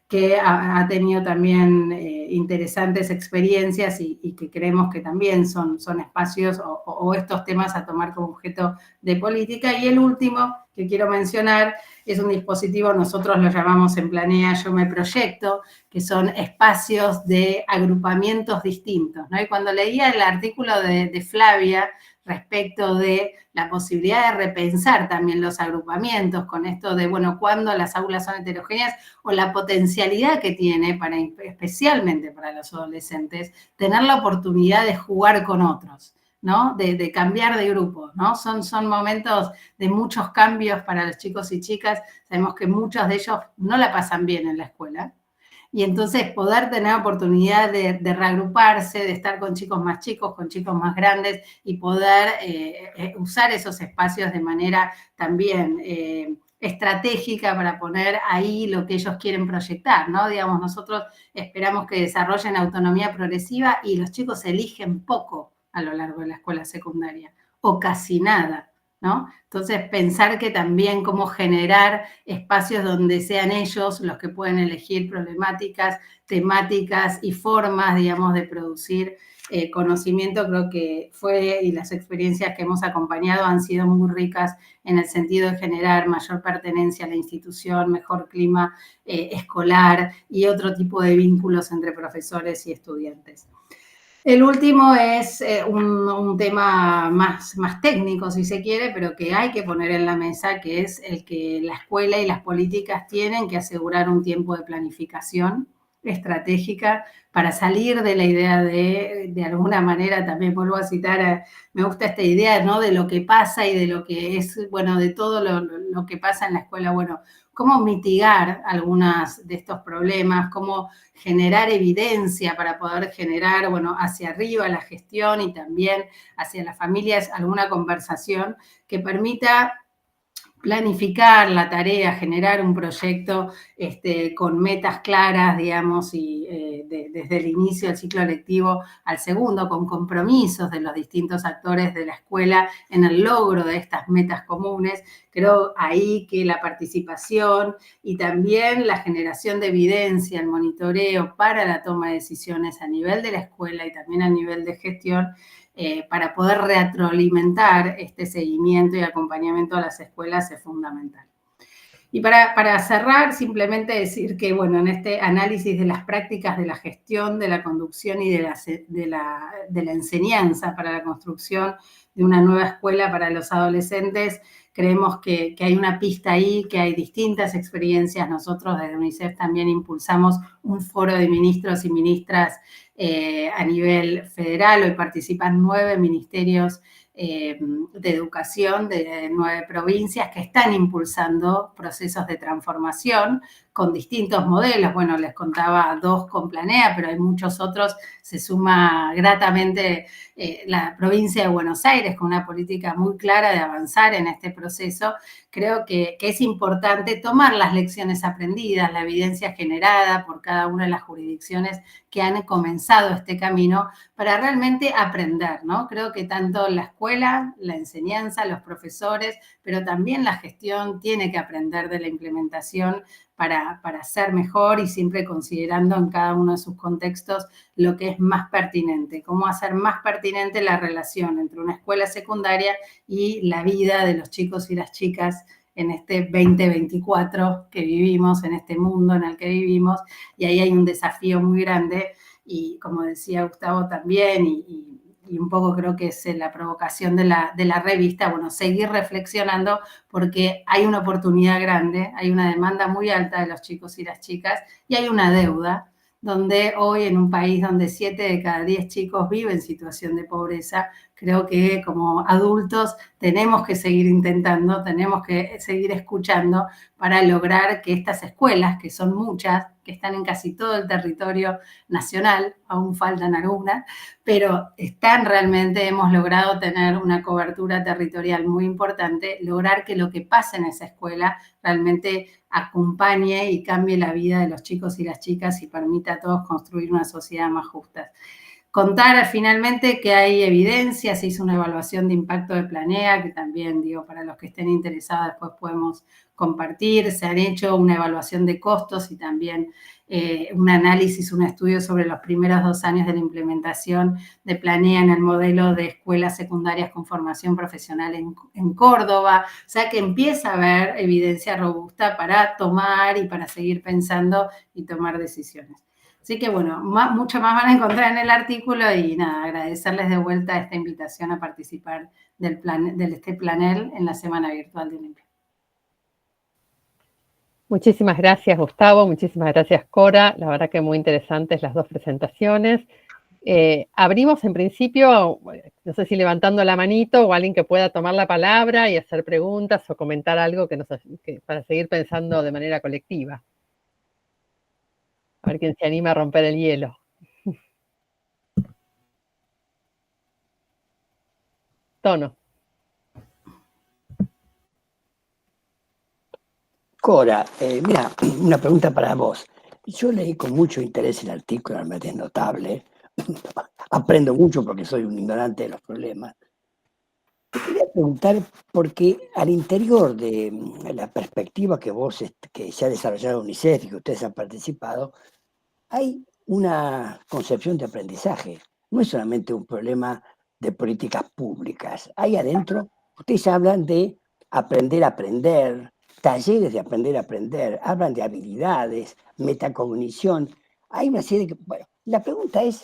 que ha tenido también interesantes experiencias y que creemos que también son espacios o estos temas a tomar como objeto de política. Y el último que quiero mencionar es un dispositivo, nosotros lo llamamos en Planea Yo Me Proyecto, que son espacios de agrupamientos distintos, ¿no? Y cuando leía el artículo de Flavia respecto de la posibilidad de repensar también los agrupamientos con esto de, bueno, cuándo las aulas son heterogéneas o la potencialidad que tiene, especialmente para los adolescentes, tener la oportunidad de jugar con otros, ¿no? De cambiar de grupo, ¿no? Son momentos de muchos cambios para los chicos y chicas. Sabemos que muchos de ellos no la pasan bien en la escuela. Y entonces poder tener oportunidad de reagruparse, de estar con chicos más grandes y poder usar esos espacios de manera también estratégica para poner ahí lo que ellos quieren proyectar, ¿no? Digamos, nosotros esperamos que desarrollen autonomía progresiva y los chicos eligen poco a lo largo de la escuela secundaria, o casi nada, ¿no? Entonces, pensar que también cómo generar espacios donde sean ellos los que pueden elegir problemáticas, temáticas y formas, digamos, de producir conocimiento, creo que fue, y las experiencias que hemos acompañado han sido muy ricas en el sentido de generar mayor pertenencia a la institución, mejor clima escolar y otro tipo de vínculos entre profesores y estudiantes. El último es un tema más técnico, si se quiere, pero que hay que poner en la mesa, que es el que la escuela y las políticas tienen que asegurar un tiempo de planificación estratégica para salir de la idea de alguna manera, también vuelvo a citar, me gusta esta idea, ¿no? De lo que pasa y de lo que es, bueno, de todo lo que pasa en la escuela, bueno, cómo mitigar algunos de estos problemas, cómo generar evidencia para poder generar, bueno, hacia arriba la gestión y también hacia las familias alguna conversación que permita planificar la tarea, generar un proyecto con metas claras, digamos, y desde el inicio del ciclo lectivo al segundo, con compromisos de los distintos actores de la escuela en el logro de estas metas comunes. Creo ahí que la participación y también la generación de evidencia, el monitoreo para la toma de decisiones a nivel de la escuela y también a nivel de gestión, para poder retroalimentar este seguimiento y acompañamiento a las escuelas es fundamental. Y para cerrar, simplemente decir que, bueno, en este análisis de las prácticas de la gestión, de la conducción y de la enseñanza para la construcción de una nueva escuela para los adolescentes, creemos que hay una pista ahí, que hay distintas experiencias. Nosotros desde UNICEF también impulsamos un foro de ministros y ministras a nivel federal. Hoy participan 9 ministerios de educación de 9 provincias que están impulsando procesos de transformación con distintos modelos. Bueno, les contaba 2 con Planea, pero hay muchos otros. Se suma gratamente la provincia de Buenos Aires con una política muy clara de avanzar en este proceso. Creo que es importante tomar las lecciones aprendidas, la evidencia generada por cada una de las jurisdicciones que han comenzado este camino para realmente aprender, ¿no? Creo que tanto la escuela, la enseñanza, los profesores, pero también la gestión tiene que aprender de la implementación para ser mejor y siempre considerando en cada uno de sus contextos lo que es más pertinente, cómo hacer más pertinente la relación entre una escuela secundaria y la vida de los chicos y las chicas en este 2024 que vivimos, en este mundo en el que vivimos, y ahí hay un desafío muy grande, y como decía Gustavo también, y un poco creo que es la provocación de la revista, bueno, seguir reflexionando porque hay una oportunidad grande, hay una demanda muy alta de los chicos y las chicas, y hay una deuda, donde hoy en un país donde 7 de cada 10 chicos viven en situación de pobreza, creo que como adultos tenemos que seguir intentando, tenemos que seguir escuchando para lograr que estas escuelas, que son muchas, que están en casi todo el territorio nacional, aún faltan algunas, pero hemos logrado tener una cobertura territorial muy importante, lograr que lo que pasa en esa escuela realmente acompañe y cambie la vida de los chicos y las chicas y permita a todos construir una sociedad más justa. contar finalmente que hay evidencia, se hizo una evaluación de impacto de Planea, que también, digo, para los que estén interesados después podemos compartir, se han hecho una evaluación de costos y también un análisis, un estudio sobre los primeros 2 años de la implementación de Planea en el modelo de escuelas secundarias con formación profesional en Córdoba, o sea que empieza a haber evidencia robusta para tomar y para seguir pensando y tomar decisiones. Así que bueno, mucho más van a encontrar en el artículo y nada, agradecerles de vuelta esta invitación a participar del panel en la Semana Virtual de Olimpia. Muchísimas gracias, Gustavo. Muchísimas gracias, Cora. La verdad que muy interesantes las 2 presentaciones. Abrimos en principio, no sé si levantando la manito o alguien que pueda tomar la palabra y hacer preguntas o comentar algo para seguir pensando de manera colectiva. A ver quién se anima a romper el hielo. Tono. Cora, mira, una pregunta para vos. Yo leí con mucho interés el artículo, realmente es notable. Aprendo mucho porque soy un ignorante de los problemas. Te quería preguntar, porque al interior de la perspectiva que se ha desarrollado UNICEF y que ustedes han participado, hay una concepción de aprendizaje. No es solamente un problema de políticas públicas. Ahí adentro, ustedes hablan de aprender a aprender, talleres de aprender a aprender, hablan de habilidades, metacognición. Hay una serie de... Bueno, la pregunta es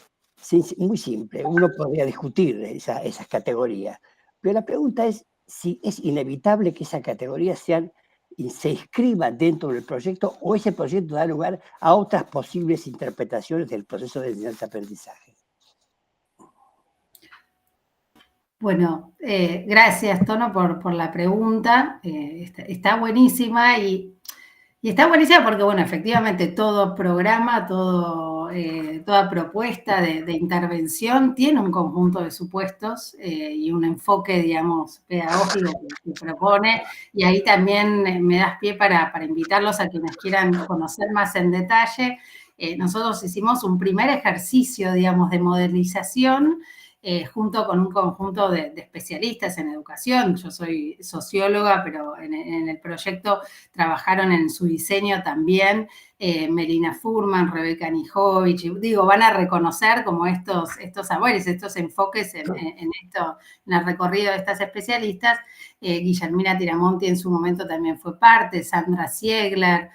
muy simple. Uno podría discutir esas categorías, pero la pregunta es si es inevitable que esas categorías se inscriba dentro del proyecto o ese proyecto da lugar a otras posibles interpretaciones del proceso de enseñanza-aprendizaje. Bueno, gracias, Tono, por la pregunta. Está buenísima y está buenísima porque, bueno, efectivamente todo programa, toda propuesta de intervención tiene un conjunto de supuestos y un enfoque, digamos, pedagógico que propone. Y ahí también me das pie para invitarlos a quienes quieran conocer más en detalle. Nosotros hicimos un primer ejercicio, digamos, de modelización junto con un conjunto de especialistas en educación. Yo soy socióloga, pero en el proyecto trabajaron en su diseño también Melina Furman, Rebeca Nijovic, digo, van a reconocer como estos saberes, estos enfoques en el recorrido de estas especialistas. Guillermina Tiramonti en su momento también fue parte, Sandra Siegler,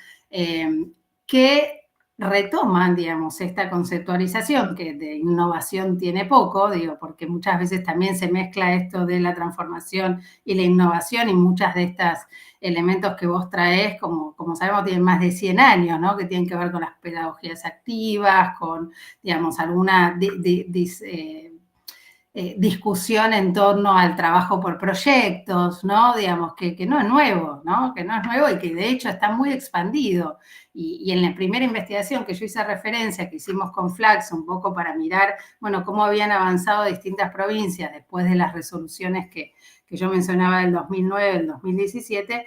que retoman, digamos, esta conceptualización que de innovación tiene poco, digo, porque muchas veces también se mezcla esto de la transformación y la innovación y muchas de estos elementos que vos traés, como sabemos, tienen más de 100 años, ¿no? Que tienen que ver con las pedagogías activas, con, digamos, alguna discusión en torno al trabajo por proyectos, ¿no? Digamos, que no es nuevo, ¿no? Que no es nuevo y que de hecho está muy expandido. Y en la primera investigación que yo hice referencia, que hicimos con Flax, un poco para mirar, bueno, cómo habían avanzado distintas provincias después de las resoluciones que yo mencionaba del 2009, del 2017,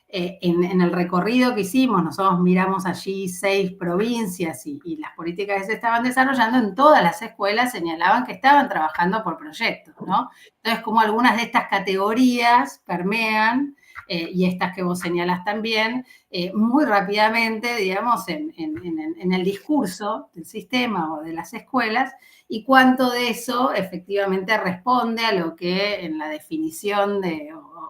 en el recorrido que hicimos, nosotros miramos allí 6 provincias y las políticas que se estaban desarrollando, en todas las escuelas señalaban que estaban trabajando por proyectos, ¿no? Entonces, como algunas de estas categorías permean, y estas que vos señalás también, muy rápidamente, digamos, en el discurso del sistema o de las escuelas, y cuánto de eso efectivamente responde a lo que en la definición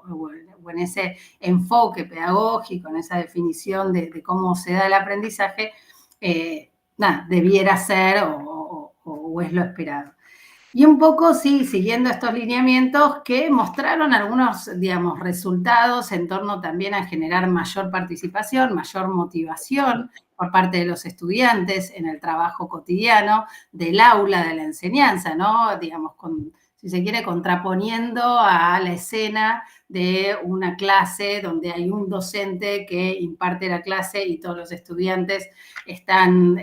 o en ese enfoque pedagógico, en esa definición de cómo se da el aprendizaje, debiera ser o es lo esperado. Y un poco, sí, siguiendo estos lineamientos que mostraron algunos, digamos, resultados en torno también a generar mayor participación, mayor motivación por parte de los estudiantes en el trabajo cotidiano del aula, de la enseñanza, ¿no? Digamos, si se quiere, contraponiendo a la escena de una clase donde hay un docente que imparte la clase y todos los estudiantes están,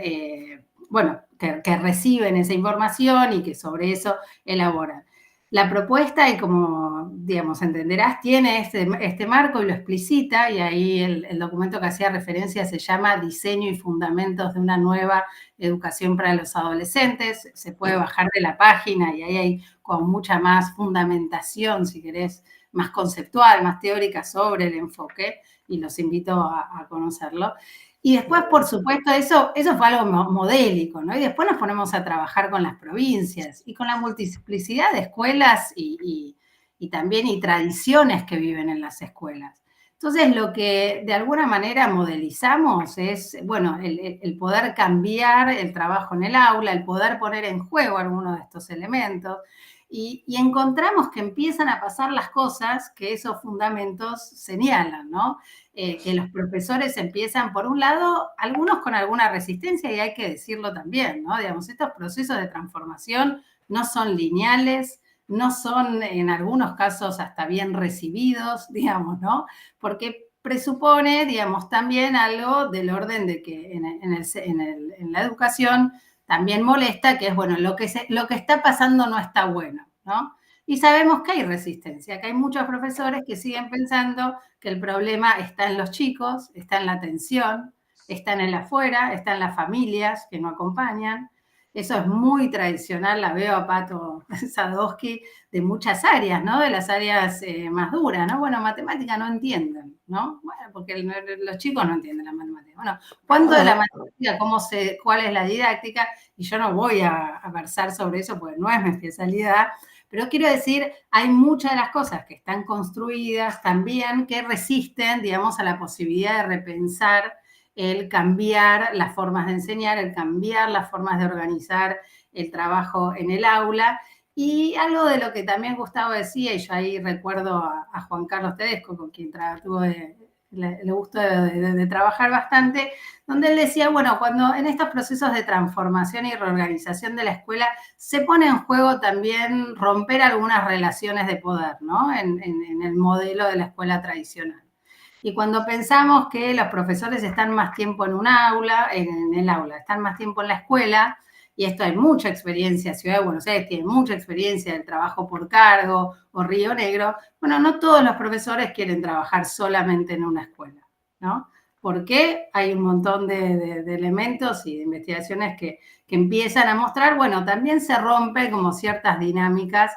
que reciben esa información y que sobre eso elaboran. La propuesta, y como, digamos, entenderás, tiene este marco y lo explicita, y ahí el documento que hacía referencia se llama Diseño y Fundamentos de una nueva educación para los adolescentes. Se puede bajar de la página y ahí hay con mucha más fundamentación, si querés, más conceptual, más teórica sobre el enfoque, y los invito a conocerlo. Y después, por supuesto, eso fue algo modélico, ¿no? Y después nos ponemos a trabajar con las provincias y con la multiplicidad de escuelas y también tradiciones que viven en las escuelas. Entonces, lo que de alguna manera modelizamos es, bueno, el poder cambiar el trabajo en el aula, el poder poner en juego algunos de estos elementos, y encontramos que empiezan a pasar las cosas que esos fundamentos señalan, ¿no? Que los profesores empiezan, por un lado, algunos con alguna resistencia, y hay que decirlo también, ¿no? Digamos, estos procesos de transformación no son lineales, no son en algunos casos hasta bien recibidos, digamos, ¿no? Porque presupone, digamos, también algo del orden de que en la educación también molesta, que es, bueno, lo que está pasando no está bueno, ¿no? Y sabemos que hay resistencia, que hay muchos profesores que siguen pensando que el problema está en los chicos, está en la atención, está en el afuera, está en las familias que no acompañan. Eso es muy tradicional, la veo a Pato Sadowski, de muchas áreas, ¿no? De las áreas más duras, ¿no? Bueno, matemática no entienden, ¿no? Bueno, porque los chicos no entienden la matemática. Bueno, ¿cuánto de la matemática, cuál es la didáctica? Y yo no voy a versar sobre eso porque no es mi especialidad, pero quiero decir, hay muchas de las cosas que están construidas también que resisten, digamos, a la posibilidad de repensar el cambiar las formas de enseñar, el cambiar las formas de organizar el trabajo en el aula. Y algo de lo que también Gustavo decía, y yo ahí recuerdo a Juan Carlos Tedesco, con quien tuve el gusto de trabajar bastante, donde él decía, bueno, cuando en estos procesos de transformación y reorganización de la escuela se pone en juego también romper algunas relaciones de poder, ¿no? En el modelo de la escuela tradicional. Y cuando pensamos que los profesores están más tiempo en un aula, en el aula, están más tiempo en la escuela, y esto hay mucha experiencia, Ciudad de Buenos Aires tiene mucha experiencia del trabajo por cargo o Río Negro, bueno, no todos los profesores quieren trabajar solamente en una escuela, ¿no? Porque hay un montón de elementos y de investigaciones que empiezan a mostrar, bueno, también se rompen como ciertas dinámicas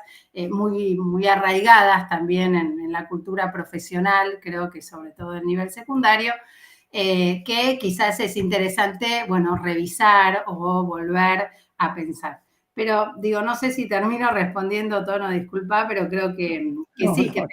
muy, muy arraigadas también en la cultura profesional, creo que sobre todo en nivel secundario, que quizás es interesante, bueno, revisar o volver a pensar. Pero digo, no sé si termino respondiendo, Tono, disculpa, pero creo que No, sí. no,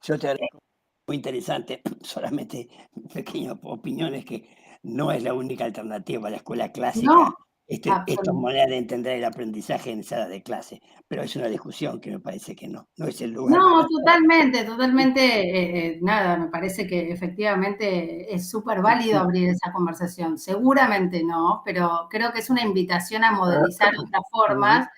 yo te agradezco. Muy interesante, solamente pequeñas opiniones que no es la única alternativa a la escuela clásica. No, Esta absolutamente. manera de entender el aprendizaje en sala de clase, pero es una discusión que me parece que no es el lugar. No, totalmente, nada, me parece que efectivamente es súper válido abrir esa conversación. Seguramente no, pero creo que es una invitación a modelizar otras formas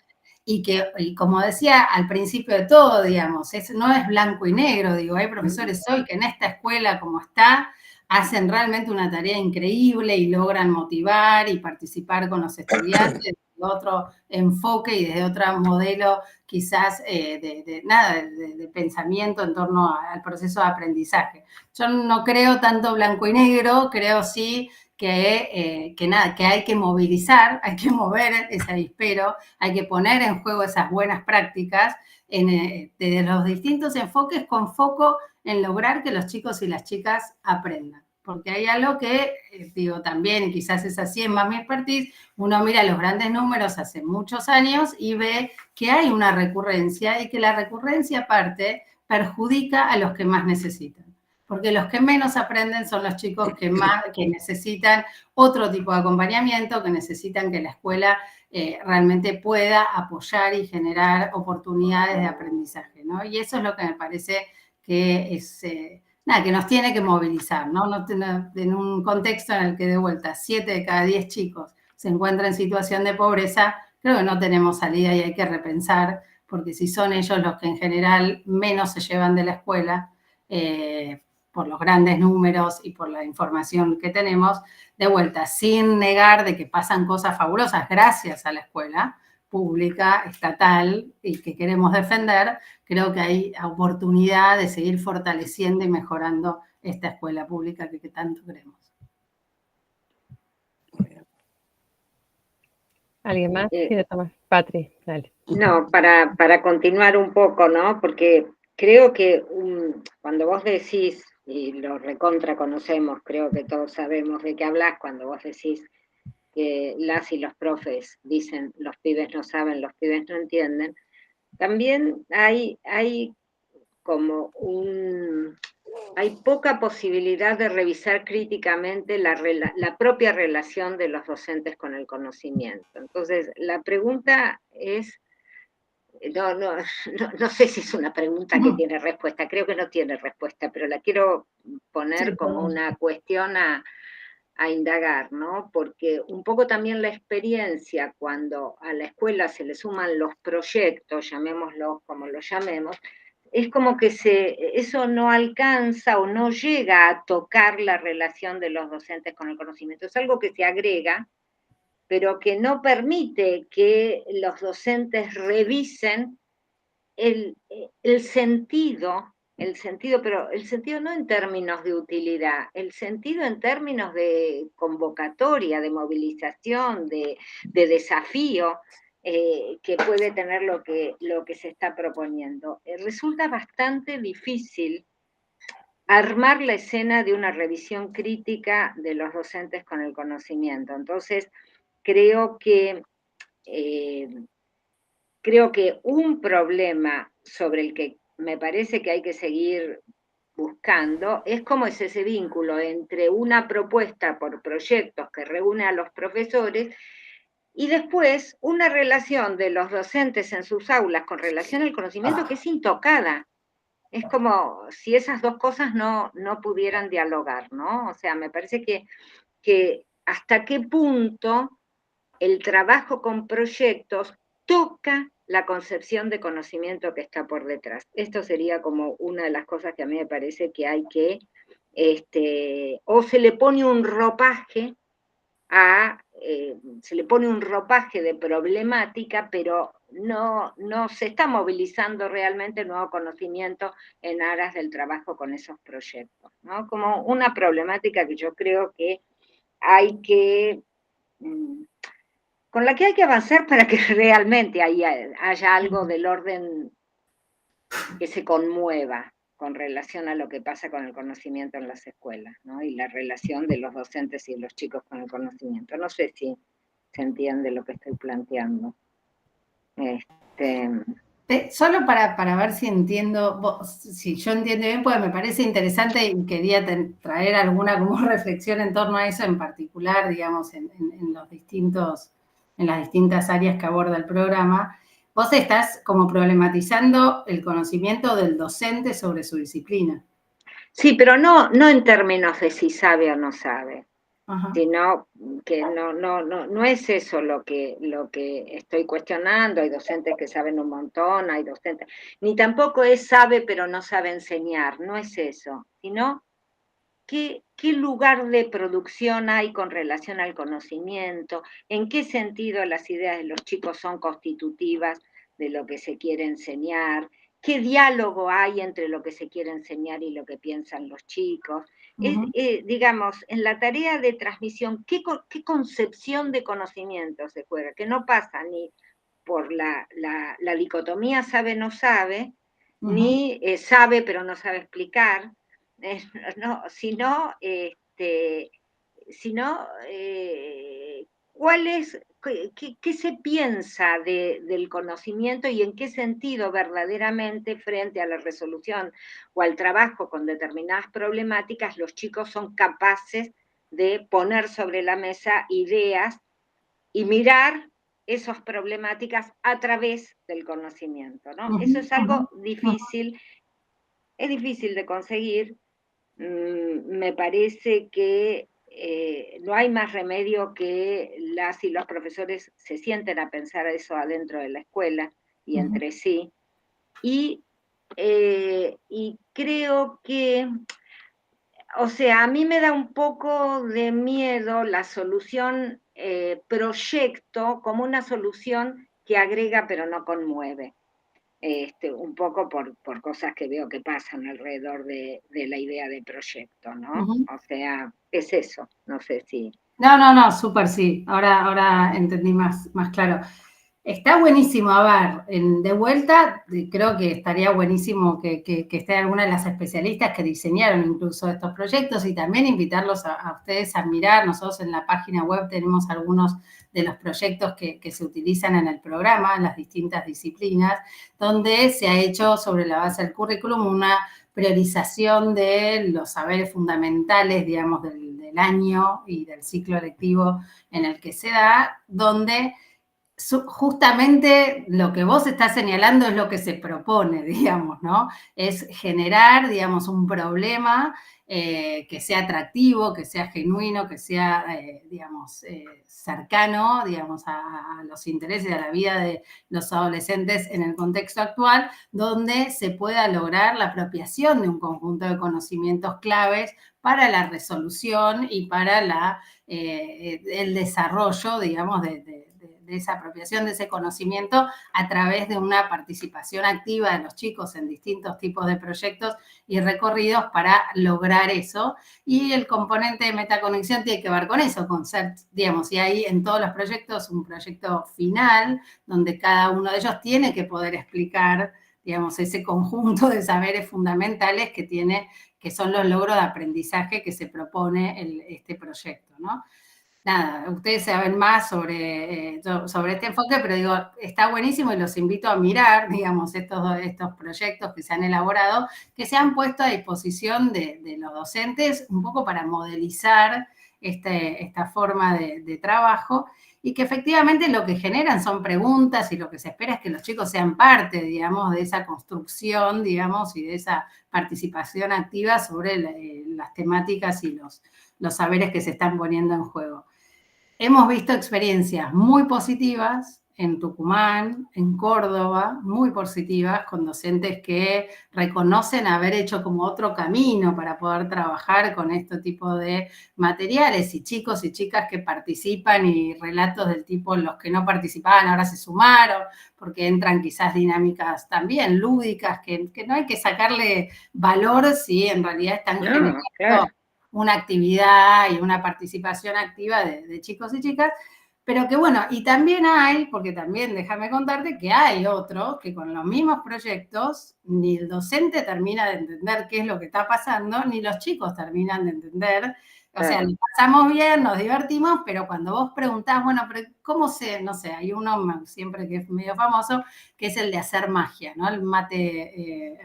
y como decía al principio de todo, digamos, no es blanco y negro, digo, hay profesores hoy que en esta escuela como está, hacen realmente una tarea increíble y logran motivar y participar con los estudiantes desde otro enfoque y desde otro modelo quizás de pensamiento en torno al proceso de aprendizaje. Yo no creo tanto blanco y negro, creo sí que hay que movilizar, hay que mover ese avispero, hay que poner en juego esas buenas prácticas desde los distintos enfoques con foco en lograr que los chicos y las chicas aprendan. Porque hay algo que, digo también, y quizás es así en más mi expertise, uno mira los grandes números hace muchos años y ve que hay una recurrencia y que la recurrencia aparte perjudica a los que más necesitan. Porque los que menos aprenden son los chicos que necesitan otro tipo de acompañamiento, que necesitan que la escuela realmente pueda apoyar y generar oportunidades de aprendizaje, ¿no? Y eso es lo que me parece que es, que nos tiene que movilizar, ¿no? En un contexto en el que de vuelta 7 de cada 10 chicos se encuentran en situación de pobreza, creo que no tenemos salida y hay que repensar, porque si son ellos los que en general menos se llevan de la escuela, por los grandes números y por la información que tenemos, de vuelta, sin negar de que pasan cosas fabulosas gracias a la escuela, pública, estatal, y que queremos defender, creo que hay oportunidad de seguir fortaleciendo y mejorando esta escuela pública que tanto queremos. ¿Alguien más quiere tomar? Patri, dale. No, para continuar un poco, ¿no? Porque creo que cuando vos decís, y lo recontra conocemos, creo que todos sabemos de qué hablas, cuando vos decís que las y los profes dicen los pibes no saben, los pibes no entienden, también hay como hay poca posibilidad de revisar críticamente la propia relación de los docentes con el conocimiento. Entonces, la pregunta es, no sé si es una pregunta que tiene respuesta, creo que no tiene respuesta, pero la quiero poner como una cuestión a indagar, ¿no? Porque un poco también la experiencia, cuando a la escuela se le suman los proyectos, llamémoslos como los llamemos, es como que eso no alcanza o no llega a tocar la relación de los docentes con el conocimiento. Es algo que se agrega, pero que no permite que los docentes revisen el sentido, pero el sentido no en términos de utilidad, el sentido en términos de convocatoria, de movilización, de desafío que puede tener lo que se está proponiendo. Resulta bastante difícil armar la escena de una revisión crítica de los docentes con el conocimiento. Entonces, creo que un problema sobre el que me parece que hay que seguir buscando es cómo es ese vínculo entre una propuesta por proyectos que reúne a los profesores y después una relación de los docentes en sus aulas con relación al conocimiento que es intocada. Es como si esas dos cosas no pudieran dialogar, ¿no? O sea, me parece que hasta qué punto el trabajo con proyectos toca la concepción de conocimiento que está por detrás. Esto sería como una de las cosas que a mí me parece que hay que, o se le pone un ropaje se le pone un ropaje de problemática, pero no se está movilizando realmente nuevo conocimiento en aras del trabajo con esos proyectos, ¿no? Como una problemática que yo creo que hay que con la que hay que avanzar para que realmente haya algo del orden que se conmueva con relación a lo que pasa con el conocimiento en las escuelas, ¿no? Y la relación de los docentes y los chicos con el conocimiento. No sé si se entiende lo que estoy planteando. Solo para ver si entiendo, si yo entiendo bien, pues me parece interesante y quería traer alguna como reflexión en torno a eso en particular, digamos, en las distintas áreas que aborda el programa. Vos estás como problematizando el conocimiento del docente sobre su disciplina. Sí, pero no en términos de si sabe o no sabe. Ajá. Sino que no es eso lo que estoy cuestionando. Hay docentes que saben un montón, hay docentes, ni tampoco es sabe pero no sabe enseñar, no es eso, sino qué lugar de producción hay con relación al conocimiento, en qué sentido las ideas de los chicos son constitutivas de lo que se quiere enseñar, qué diálogo hay entre lo que se quiere enseñar y lo que piensan los chicos. Digamos, en la tarea de transmisión, ¿qué concepción de conocimiento se juega? Que no pasa ni por la dicotomía sabe-no sabe, ni sabe pero no sabe explicar, sino ¿qué se piensa del conocimiento y en qué sentido verdaderamente frente a la resolución o al trabajo con determinadas problemáticas los chicos son capaces de poner sobre la mesa ideas y mirar esas problemáticas a través del conocimiento, ¿no? Eso es algo difícil, es difícil de conseguir. Me parece que no hay más remedio que las y los profesores se sienten a pensar eso adentro de la escuela y entre sí. Y creo que, o sea, a mí me da un poco de miedo la solución proyecto como una solución que agrega pero no conmueve. Un poco por cosas que veo que pasan alrededor de la idea de proyecto, ¿no? O sea, es eso, no sé si... No, súper sí, ahora entendí más claro. Está buenísimo, a ver, de vuelta, creo que estaría buenísimo que esté alguna de las especialistas que diseñaron incluso estos proyectos y también invitarlos a ustedes a mirar. Nosotros en la página web tenemos algunos de los proyectos que se utilizan en el programa, en las distintas disciplinas, donde se ha hecho sobre la base del currículum una priorización de los saberes fundamentales, digamos, del año y del ciclo lectivo en el que se da, donde justamente lo que vos estás señalando es lo que se propone, digamos, ¿no? Es generar, digamos, un problema que sea atractivo, que sea genuino, que sea, digamos, cercano, digamos, a los intereses, a la vida de los adolescentes en el contexto actual, donde se pueda lograr la apropiación de un conjunto de conocimientos claves para la resolución y para el desarrollo, digamos, de esa apropiación de ese conocimiento a través de una participación activa de los chicos en distintos tipos de proyectos y recorridos para lograr eso. Y el componente de metaconexión tiene que ver con eso, con ser, digamos, y hay en todos los proyectos un proyecto final donde cada uno de ellos tiene que poder explicar, digamos, ese conjunto de saberes fundamentales que son los logros de aprendizaje que se propone este proyecto, ¿no? Nada, ustedes saben más sobre este enfoque, pero digo, está buenísimo y los invito a mirar, digamos, estos proyectos que se han elaborado, que se han puesto a disposición de los docentes, un poco para modelizar esta forma de trabajo, y que efectivamente lo que generan son preguntas y lo que se espera es que los chicos sean parte, digamos, de esa construcción, digamos, y de esa participación activa sobre las temáticas y los saberes que se están poniendo en juego. Hemos visto experiencias muy positivas en Tucumán, en Córdoba, muy positivas, con docentes que reconocen haber hecho como otro camino para poder trabajar con este tipo de materiales, y chicos y chicas que participan y relatos del tipo los que no participaban ahora se sumaron, porque entran quizás dinámicas también lúdicas, que no hay que sacarle valor si en realidad están generando... Claro. Una actividad y una participación activa de chicos y chicas, pero que bueno, y también hay, porque también déjame contarte que hay otros que con los mismos proyectos ni el docente termina de entender qué es lo que está pasando, ni los chicos terminan de entender. O sea, lo pasamos bien, nos divertimos, pero cuando vos preguntás, bueno, pero ¿cómo no sé, hay uno siempre que es medio famoso, que es el de hacer magia, ¿no? El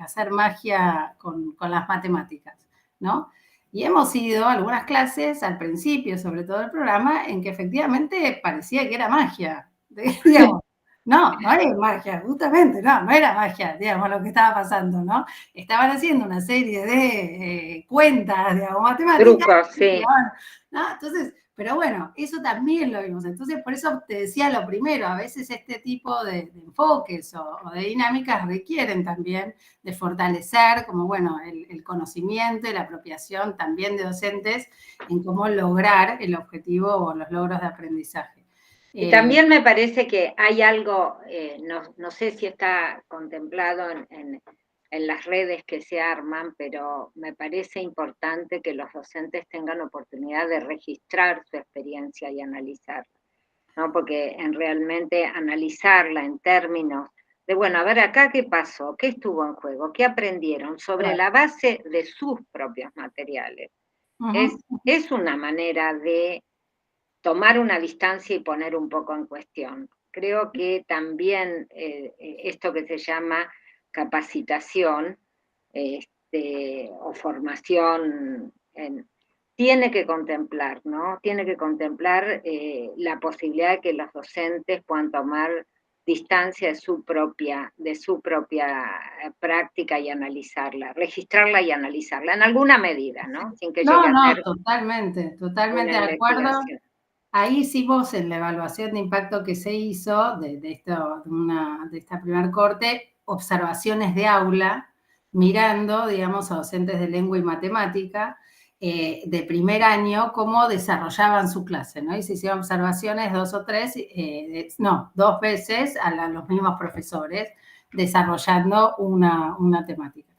hacer magia con las matemáticas, ¿no? Y hemos ido a algunas clases al principio, sobre todo el programa, en que efectivamente parecía que era magia. Digamos, no era magia, justamente, no era magia, digamos, lo que estaba pasando, ¿no? Estaban haciendo una serie de cuentas, digamos, matemáticas. Trucos, sí. ¿No? Entonces, pero bueno, eso también lo vimos. Entonces, por eso te decía lo primero, a veces este tipo de enfoques o de dinámicas requieren también de fortalecer, como bueno, el conocimiento y la apropiación también de docentes en cómo lograr el objetivo o los logros de aprendizaje. Y también me parece que hay algo, no sé si está contemplado en las redes que se arman, pero me parece importante que los docentes tengan oportunidad de registrar su experiencia y analizarla, ¿no? Porque realmente analizarla en términos de, bueno, a ver acá qué pasó, qué estuvo en juego, qué aprendieron sobre la base de sus propios materiales. Es una manera de tomar una distancia y poner un poco en cuestión. Creo que también esto que se llama capacitación o formación tiene que contemplar, ¿no? Tiene que contemplar la posibilidad de que los docentes puedan tomar distancia de su propia práctica y analizarla, registrarla y analizarla en alguna medida, ¿no? Sin que llegue a ser totalmente de acuerdo. Ahí hicimos en la evaluación de impacto que se hizo de esta primer corte, observaciones de aula, mirando, digamos, a docentes de lengua y matemática, de primer año cómo desarrollaban su clase, ¿no? Y se hicieron observaciones 2 o 3, 2 veces a los mismos profesores desarrollando una temática.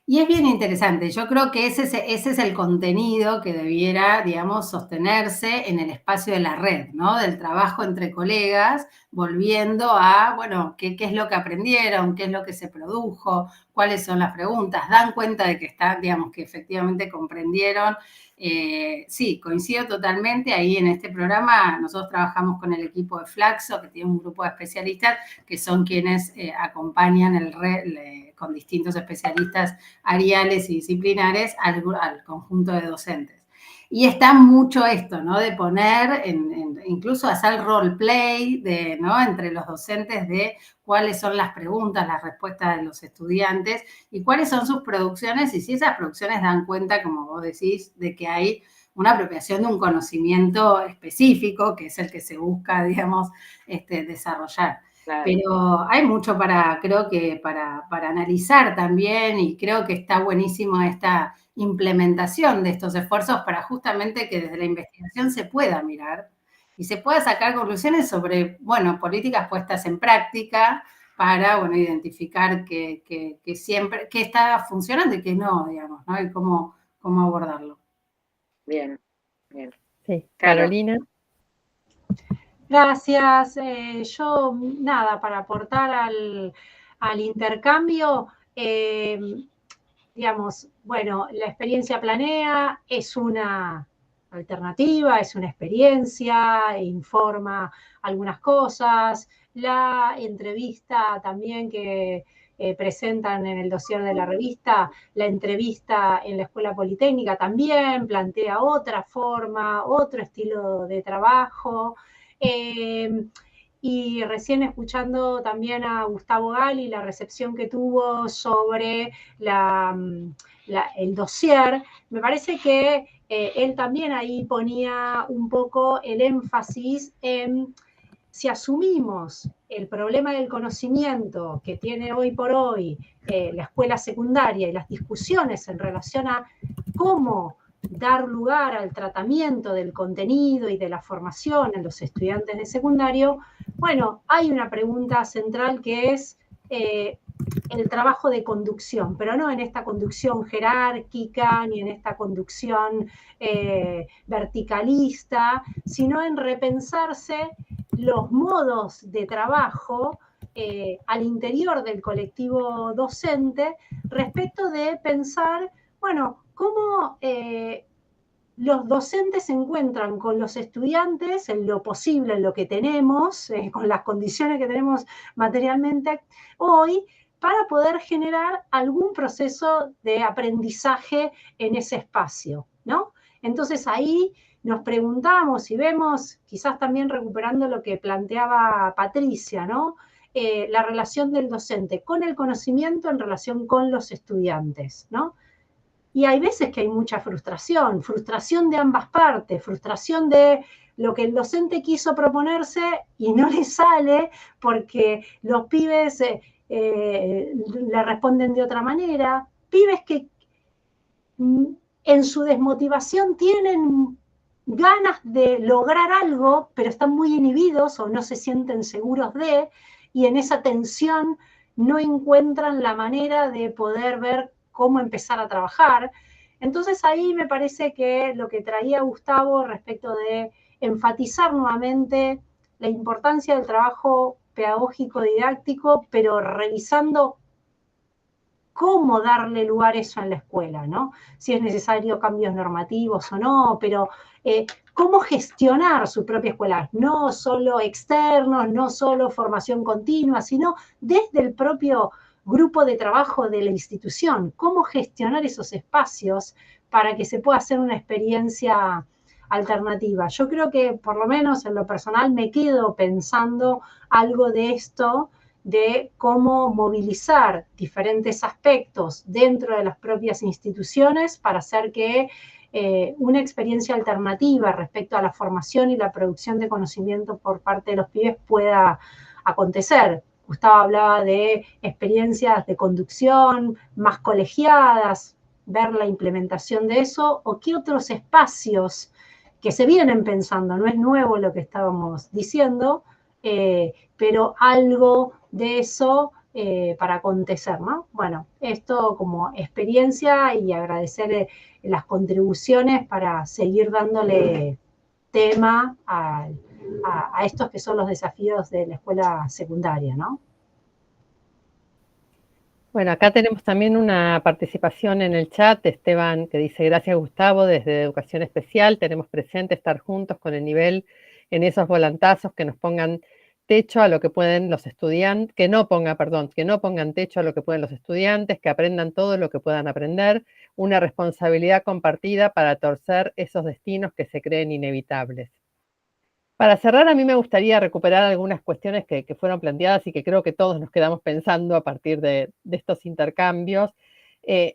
Y es bien interesante, yo creo que ese es el contenido que debiera, digamos, sostenerse en el espacio de la red, ¿no? Del trabajo entre colegas, volviendo a, bueno, qué es lo que aprendieron, qué es lo que se produjo, cuáles son las preguntas, dan cuenta de que están, digamos, que efectivamente comprendieron. Sí, coincido totalmente, ahí en este programa nosotros trabajamos con el equipo de Flaxo, que tiene un grupo de especialistas que son quienes acompañan con distintos especialistas ariales y disciplinares al conjunto de docentes. Y está mucho esto, ¿no? De poner, incluso hacer roleplay, ¿no? Entre los docentes de cuáles son las preguntas, las respuestas de los estudiantes y cuáles son sus producciones y si esas producciones dan cuenta, como vos decís, de que hay una apropiación de un conocimiento específico, que es el que se busca, digamos, desarrollar. Claro. Pero hay mucho creo que para analizar también, y creo que está buenísimo esta implementación de estos esfuerzos para justamente que desde la investigación se pueda mirar y se pueda sacar conclusiones sobre, bueno, políticas puestas en práctica para, bueno, identificar que siempre, que está funcionando y que no, digamos, ¿no? Y cómo abordarlo. Bien, bien. Sí, Carolina. Gracias. Yo, nada, para aportar al intercambio, digamos, bueno, la experiencia Planea es una alternativa, es una experiencia, informa algunas cosas. La entrevista también que presentan en el dossier de la revista, la entrevista en la Escuela Politécnica también plantea otra forma, otro estilo de trabajo. Y recién escuchando también a Gustavo Gali la recepción que tuvo sobre el dossier, me parece que él también ahí ponía un poco el énfasis en si asumimos el problema del conocimiento que tiene hoy por hoy la escuela secundaria y las discusiones en relación a cómo dar lugar al tratamiento del contenido y de la formación en los estudiantes de secundario, bueno, hay una pregunta central que es el trabajo de conducción, pero no en esta conducción jerárquica ni en esta conducción verticalista, sino en repensarse los modos de trabajo al interior del colectivo docente respecto de pensar, bueno, cómo los docentes se encuentran con los estudiantes en lo posible, en lo que tenemos, con las condiciones que tenemos materialmente hoy, para poder generar algún proceso de aprendizaje en ese espacio, ¿no? Entonces ahí nos preguntamos y vemos, quizás también recuperando lo que planteaba Patricia, ¿no? La relación del docente con el conocimiento en relación con los estudiantes, ¿no? Y hay veces que hay mucha frustración de ambas partes, frustración de lo que el docente quiso proponerse y no le sale porque los pibes le responden de otra manera, pibes que en su desmotivación tienen ganas de lograr algo, pero están muy inhibidos o no se sienten seguros de, y en esa tensión no encuentran la manera de poder ver cómo empezar a trabajar. Entonces ahí me parece que lo que traía Gustavo respecto de enfatizar nuevamente la importancia del trabajo pedagógico didáctico, pero revisando cómo darle lugar a eso en la escuela, ¿no? Si es necesario cambios normativos o no, pero cómo gestionar su propia escuela, no solo externos, no solo formación continua, sino desde el propio grupo de trabajo de la institución, cómo gestionar esos espacios para que se pueda hacer una experiencia alternativa. Yo creo que, por lo menos en lo personal, me quedo pensando algo de esto, de cómo movilizar diferentes aspectos dentro de las propias instituciones para hacer que una experiencia alternativa respecto a la formación y la producción de conocimiento por parte de los pibes pueda acontecer. Gustavo hablaba de experiencias de conducción más colegiadas. ver la implementación de eso o qué otros espacios que se vienen pensando, no es nuevo lo que estábamos diciendo, pero algo de eso para acontecer, ¿no? Bueno, esto como experiencia y agradecer las contribuciones para seguir dándole tema a estos que son los desafíos de la escuela secundaria, ¿no? Bueno, acá tenemos también una participación en el chat de Esteban que dice: gracias Gustavo, desde Educación Especial tenemos presente estar juntos con el nivel en esos volantazos, que nos pongan techo a lo que pueden los estudiantes, que no pongan techo a lo que pueden los estudiantes, que aprendan todo lo que puedan aprender, una responsabilidad compartida para torcer esos destinos que se creen inevitables. Para cerrar, a mí me gustaría recuperar algunas cuestiones que fueron planteadas y que creo que todos nos quedamos pensando a partir de estos intercambios.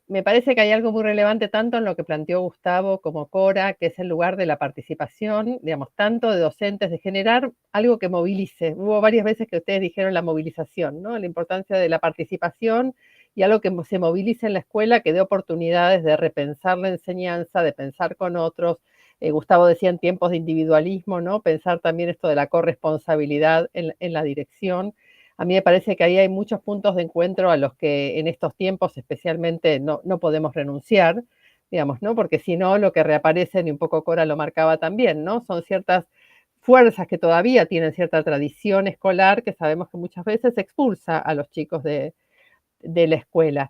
Me parece que hay algo muy relevante tanto en lo que planteó Gustavo como Cora, que es el lugar de la participación, digamos, tanto de docentes, de generar algo que movilice. Hubo varias veces que ustedes dijeron la movilización, ¿no? La importancia de la participación y algo que se movilice en la escuela, que dé oportunidades de repensar la enseñanza, de pensar con otros. Gustavo decía en tiempos de individualismo, ¿no? Pensar también esto de la corresponsabilidad en la dirección. A mí me parece que ahí hay muchos puntos de encuentro a los que en estos tiempos especialmente no podemos renunciar, digamos, ¿no? Porque si no, lo que reaparecen, y un poco Cora lo marcaba también, ¿no? Son ciertas fuerzas que todavía tienen cierta tradición escolar que sabemos que muchas veces expulsa a los chicos de la escuela.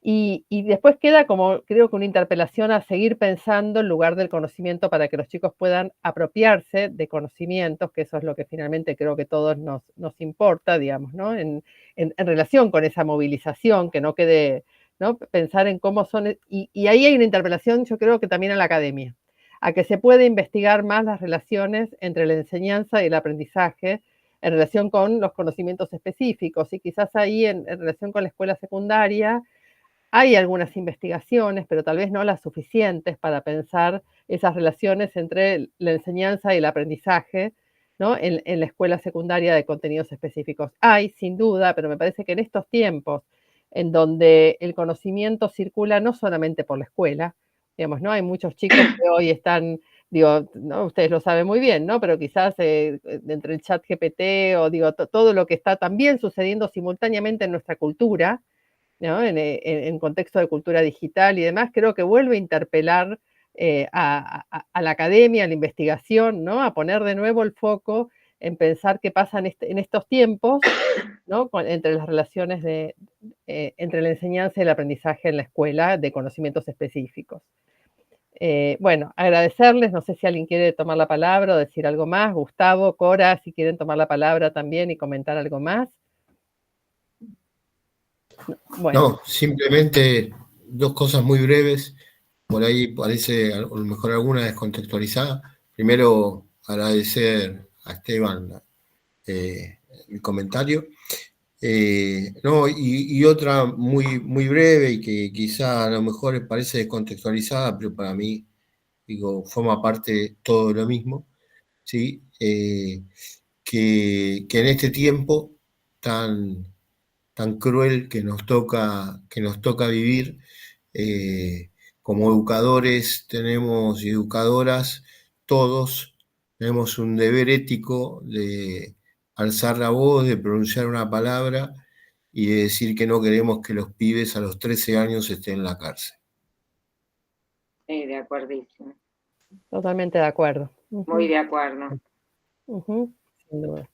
Y después queda como, creo que una interpelación a seguir pensando en lugar del conocimiento para que los chicos puedan apropiarse de conocimientos, que eso es lo que finalmente creo que todos nos importa, digamos, ¿no? En relación con esa movilización, que no quede, ¿no? Pensar en cómo son, y ahí hay una interpelación, yo creo que también a la academia, a que se puede investigar más las relaciones entre la enseñanza y el aprendizaje, en relación con los conocimientos específicos, y quizás ahí en relación con la escuela secundaria hay algunas investigaciones, pero tal vez no las suficientes para pensar esas relaciones entre la enseñanza y el aprendizaje, ¿no? En la escuela secundaria de contenidos específicos. Hay, sin duda, pero me parece que en estos tiempos en donde el conocimiento circula no solamente por la escuela, digamos, ¿no? Hay muchos chicos que hoy están, digo, ¿no? Ustedes lo saben muy bien, ¿no? Pero quizás entre el chat GPT o digo, todo lo que está también sucediendo simultáneamente en nuestra cultura, ¿no? En contexto de cultura digital y demás, creo que vuelve a interpelar a la academia, a la investigación, ¿no? A poner de nuevo el foco en pensar qué pasa en estos tiempos, ¿no? Entre las relaciones entre la enseñanza y el aprendizaje en la escuela de conocimientos específicos. Bueno, agradecerles, no sé si alguien quiere tomar la palabra o decir algo más. Gustavo, Cora, si quieren tomar la palabra también y comentar algo más. Bueno. No, simplemente dos cosas muy breves. Por ahí parece a lo mejor alguna descontextualizada. Primero, agradecer a Esteban el comentario. No, y otra muy breve y que quizá a lo mejor parece descontextualizada, pero para mí, digo, forma parte de todo lo mismo, ¿sí? Que en este tiempo tan cruel que nos toca vivir, como educadores tenemos y educadoras, todos tenemos un deber ético de alzar la voz, de pronunciar una palabra y de decir que no queremos que los pibes a los 13 años estén en la cárcel. Sí, de acuerdísimo. Totalmente de acuerdo. Muy de acuerdo. Sin duda.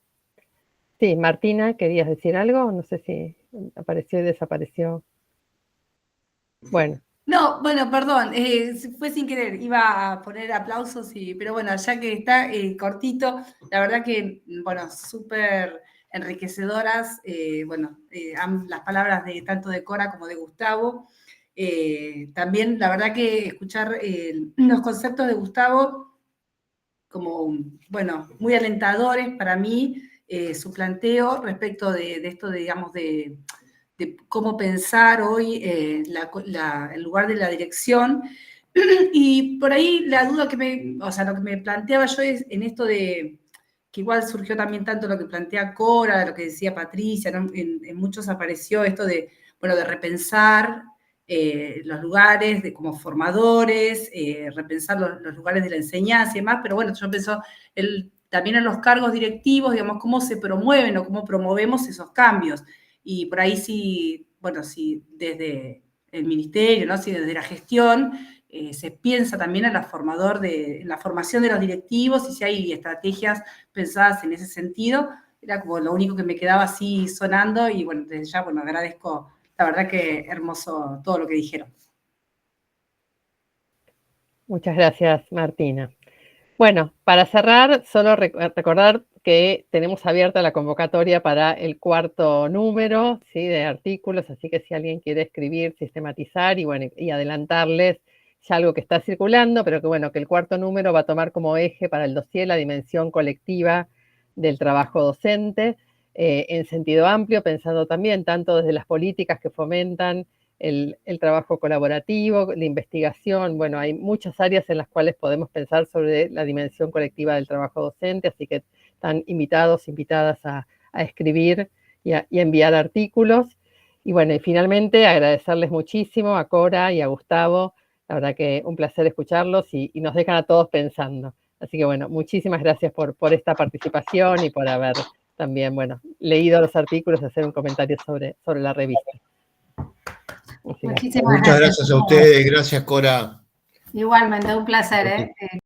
Sí, Martina, ¿querías decir algo? No sé si apareció y desapareció. Bueno. No, bueno, perdón, fue sin querer, iba a poner aplausos, pero bueno, ya que está cortito, la verdad que, bueno, súper enriquecedoras, las palabras de tanto de Cora como de Gustavo. También, la verdad que escuchar los conceptos de Gustavo como, bueno, muy alentadores para mí, su planteo respecto de esto, digamos, de cómo pensar hoy el lugar de la dirección. Y por ahí la duda lo que me planteaba yo es en esto de, que igual surgió también tanto lo que plantea Cora, lo que decía Patricia, ¿no? En muchos apareció esto de, bueno, de repensar los lugares como formadores, repensar los lugares de la enseñanza y demás, pero bueno, yo pienso también en los cargos directivos, digamos, cómo se promueven o cómo promovemos esos cambios. Y por ahí sí, bueno, sí desde el ministerio, ¿no? Sí desde la gestión, se piensa también en la formación de los directivos y si hay estrategias pensadas en ese sentido. Era como lo único que me quedaba así sonando y bueno, desde ya, bueno, agradezco, la verdad que hermoso todo lo que dijeron. Muchas gracias, Martina. Bueno, para cerrar, solo recordar que tenemos abierta la convocatoria para el 4º número, ¿sí?, de artículos, así que si alguien quiere escribir, sistematizar y, bueno, y adelantarles ya algo que está circulando, pero que bueno, que el 4º número va a tomar como eje para el dossier la dimensión colectiva del trabajo docente, en sentido amplio, pensando también tanto desde las políticas que fomentan el trabajo colaborativo, la investigación. Bueno, hay muchas áreas en las cuales podemos pensar sobre la dimensión colectiva del trabajo docente, así que están invitados, invitadas a escribir y a enviar artículos. Y bueno, y finalmente agradecerles muchísimo a Cora y a Gustavo. La verdad que un placer escucharlos y nos dejan a todos pensando. Así que bueno, muchísimas gracias por esta participación y por haber también, bueno, leído los artículos y hacer un comentario sobre la revista. Muchísimas Muchas gracias a ustedes, gracias Cora. Igualmente, un placer.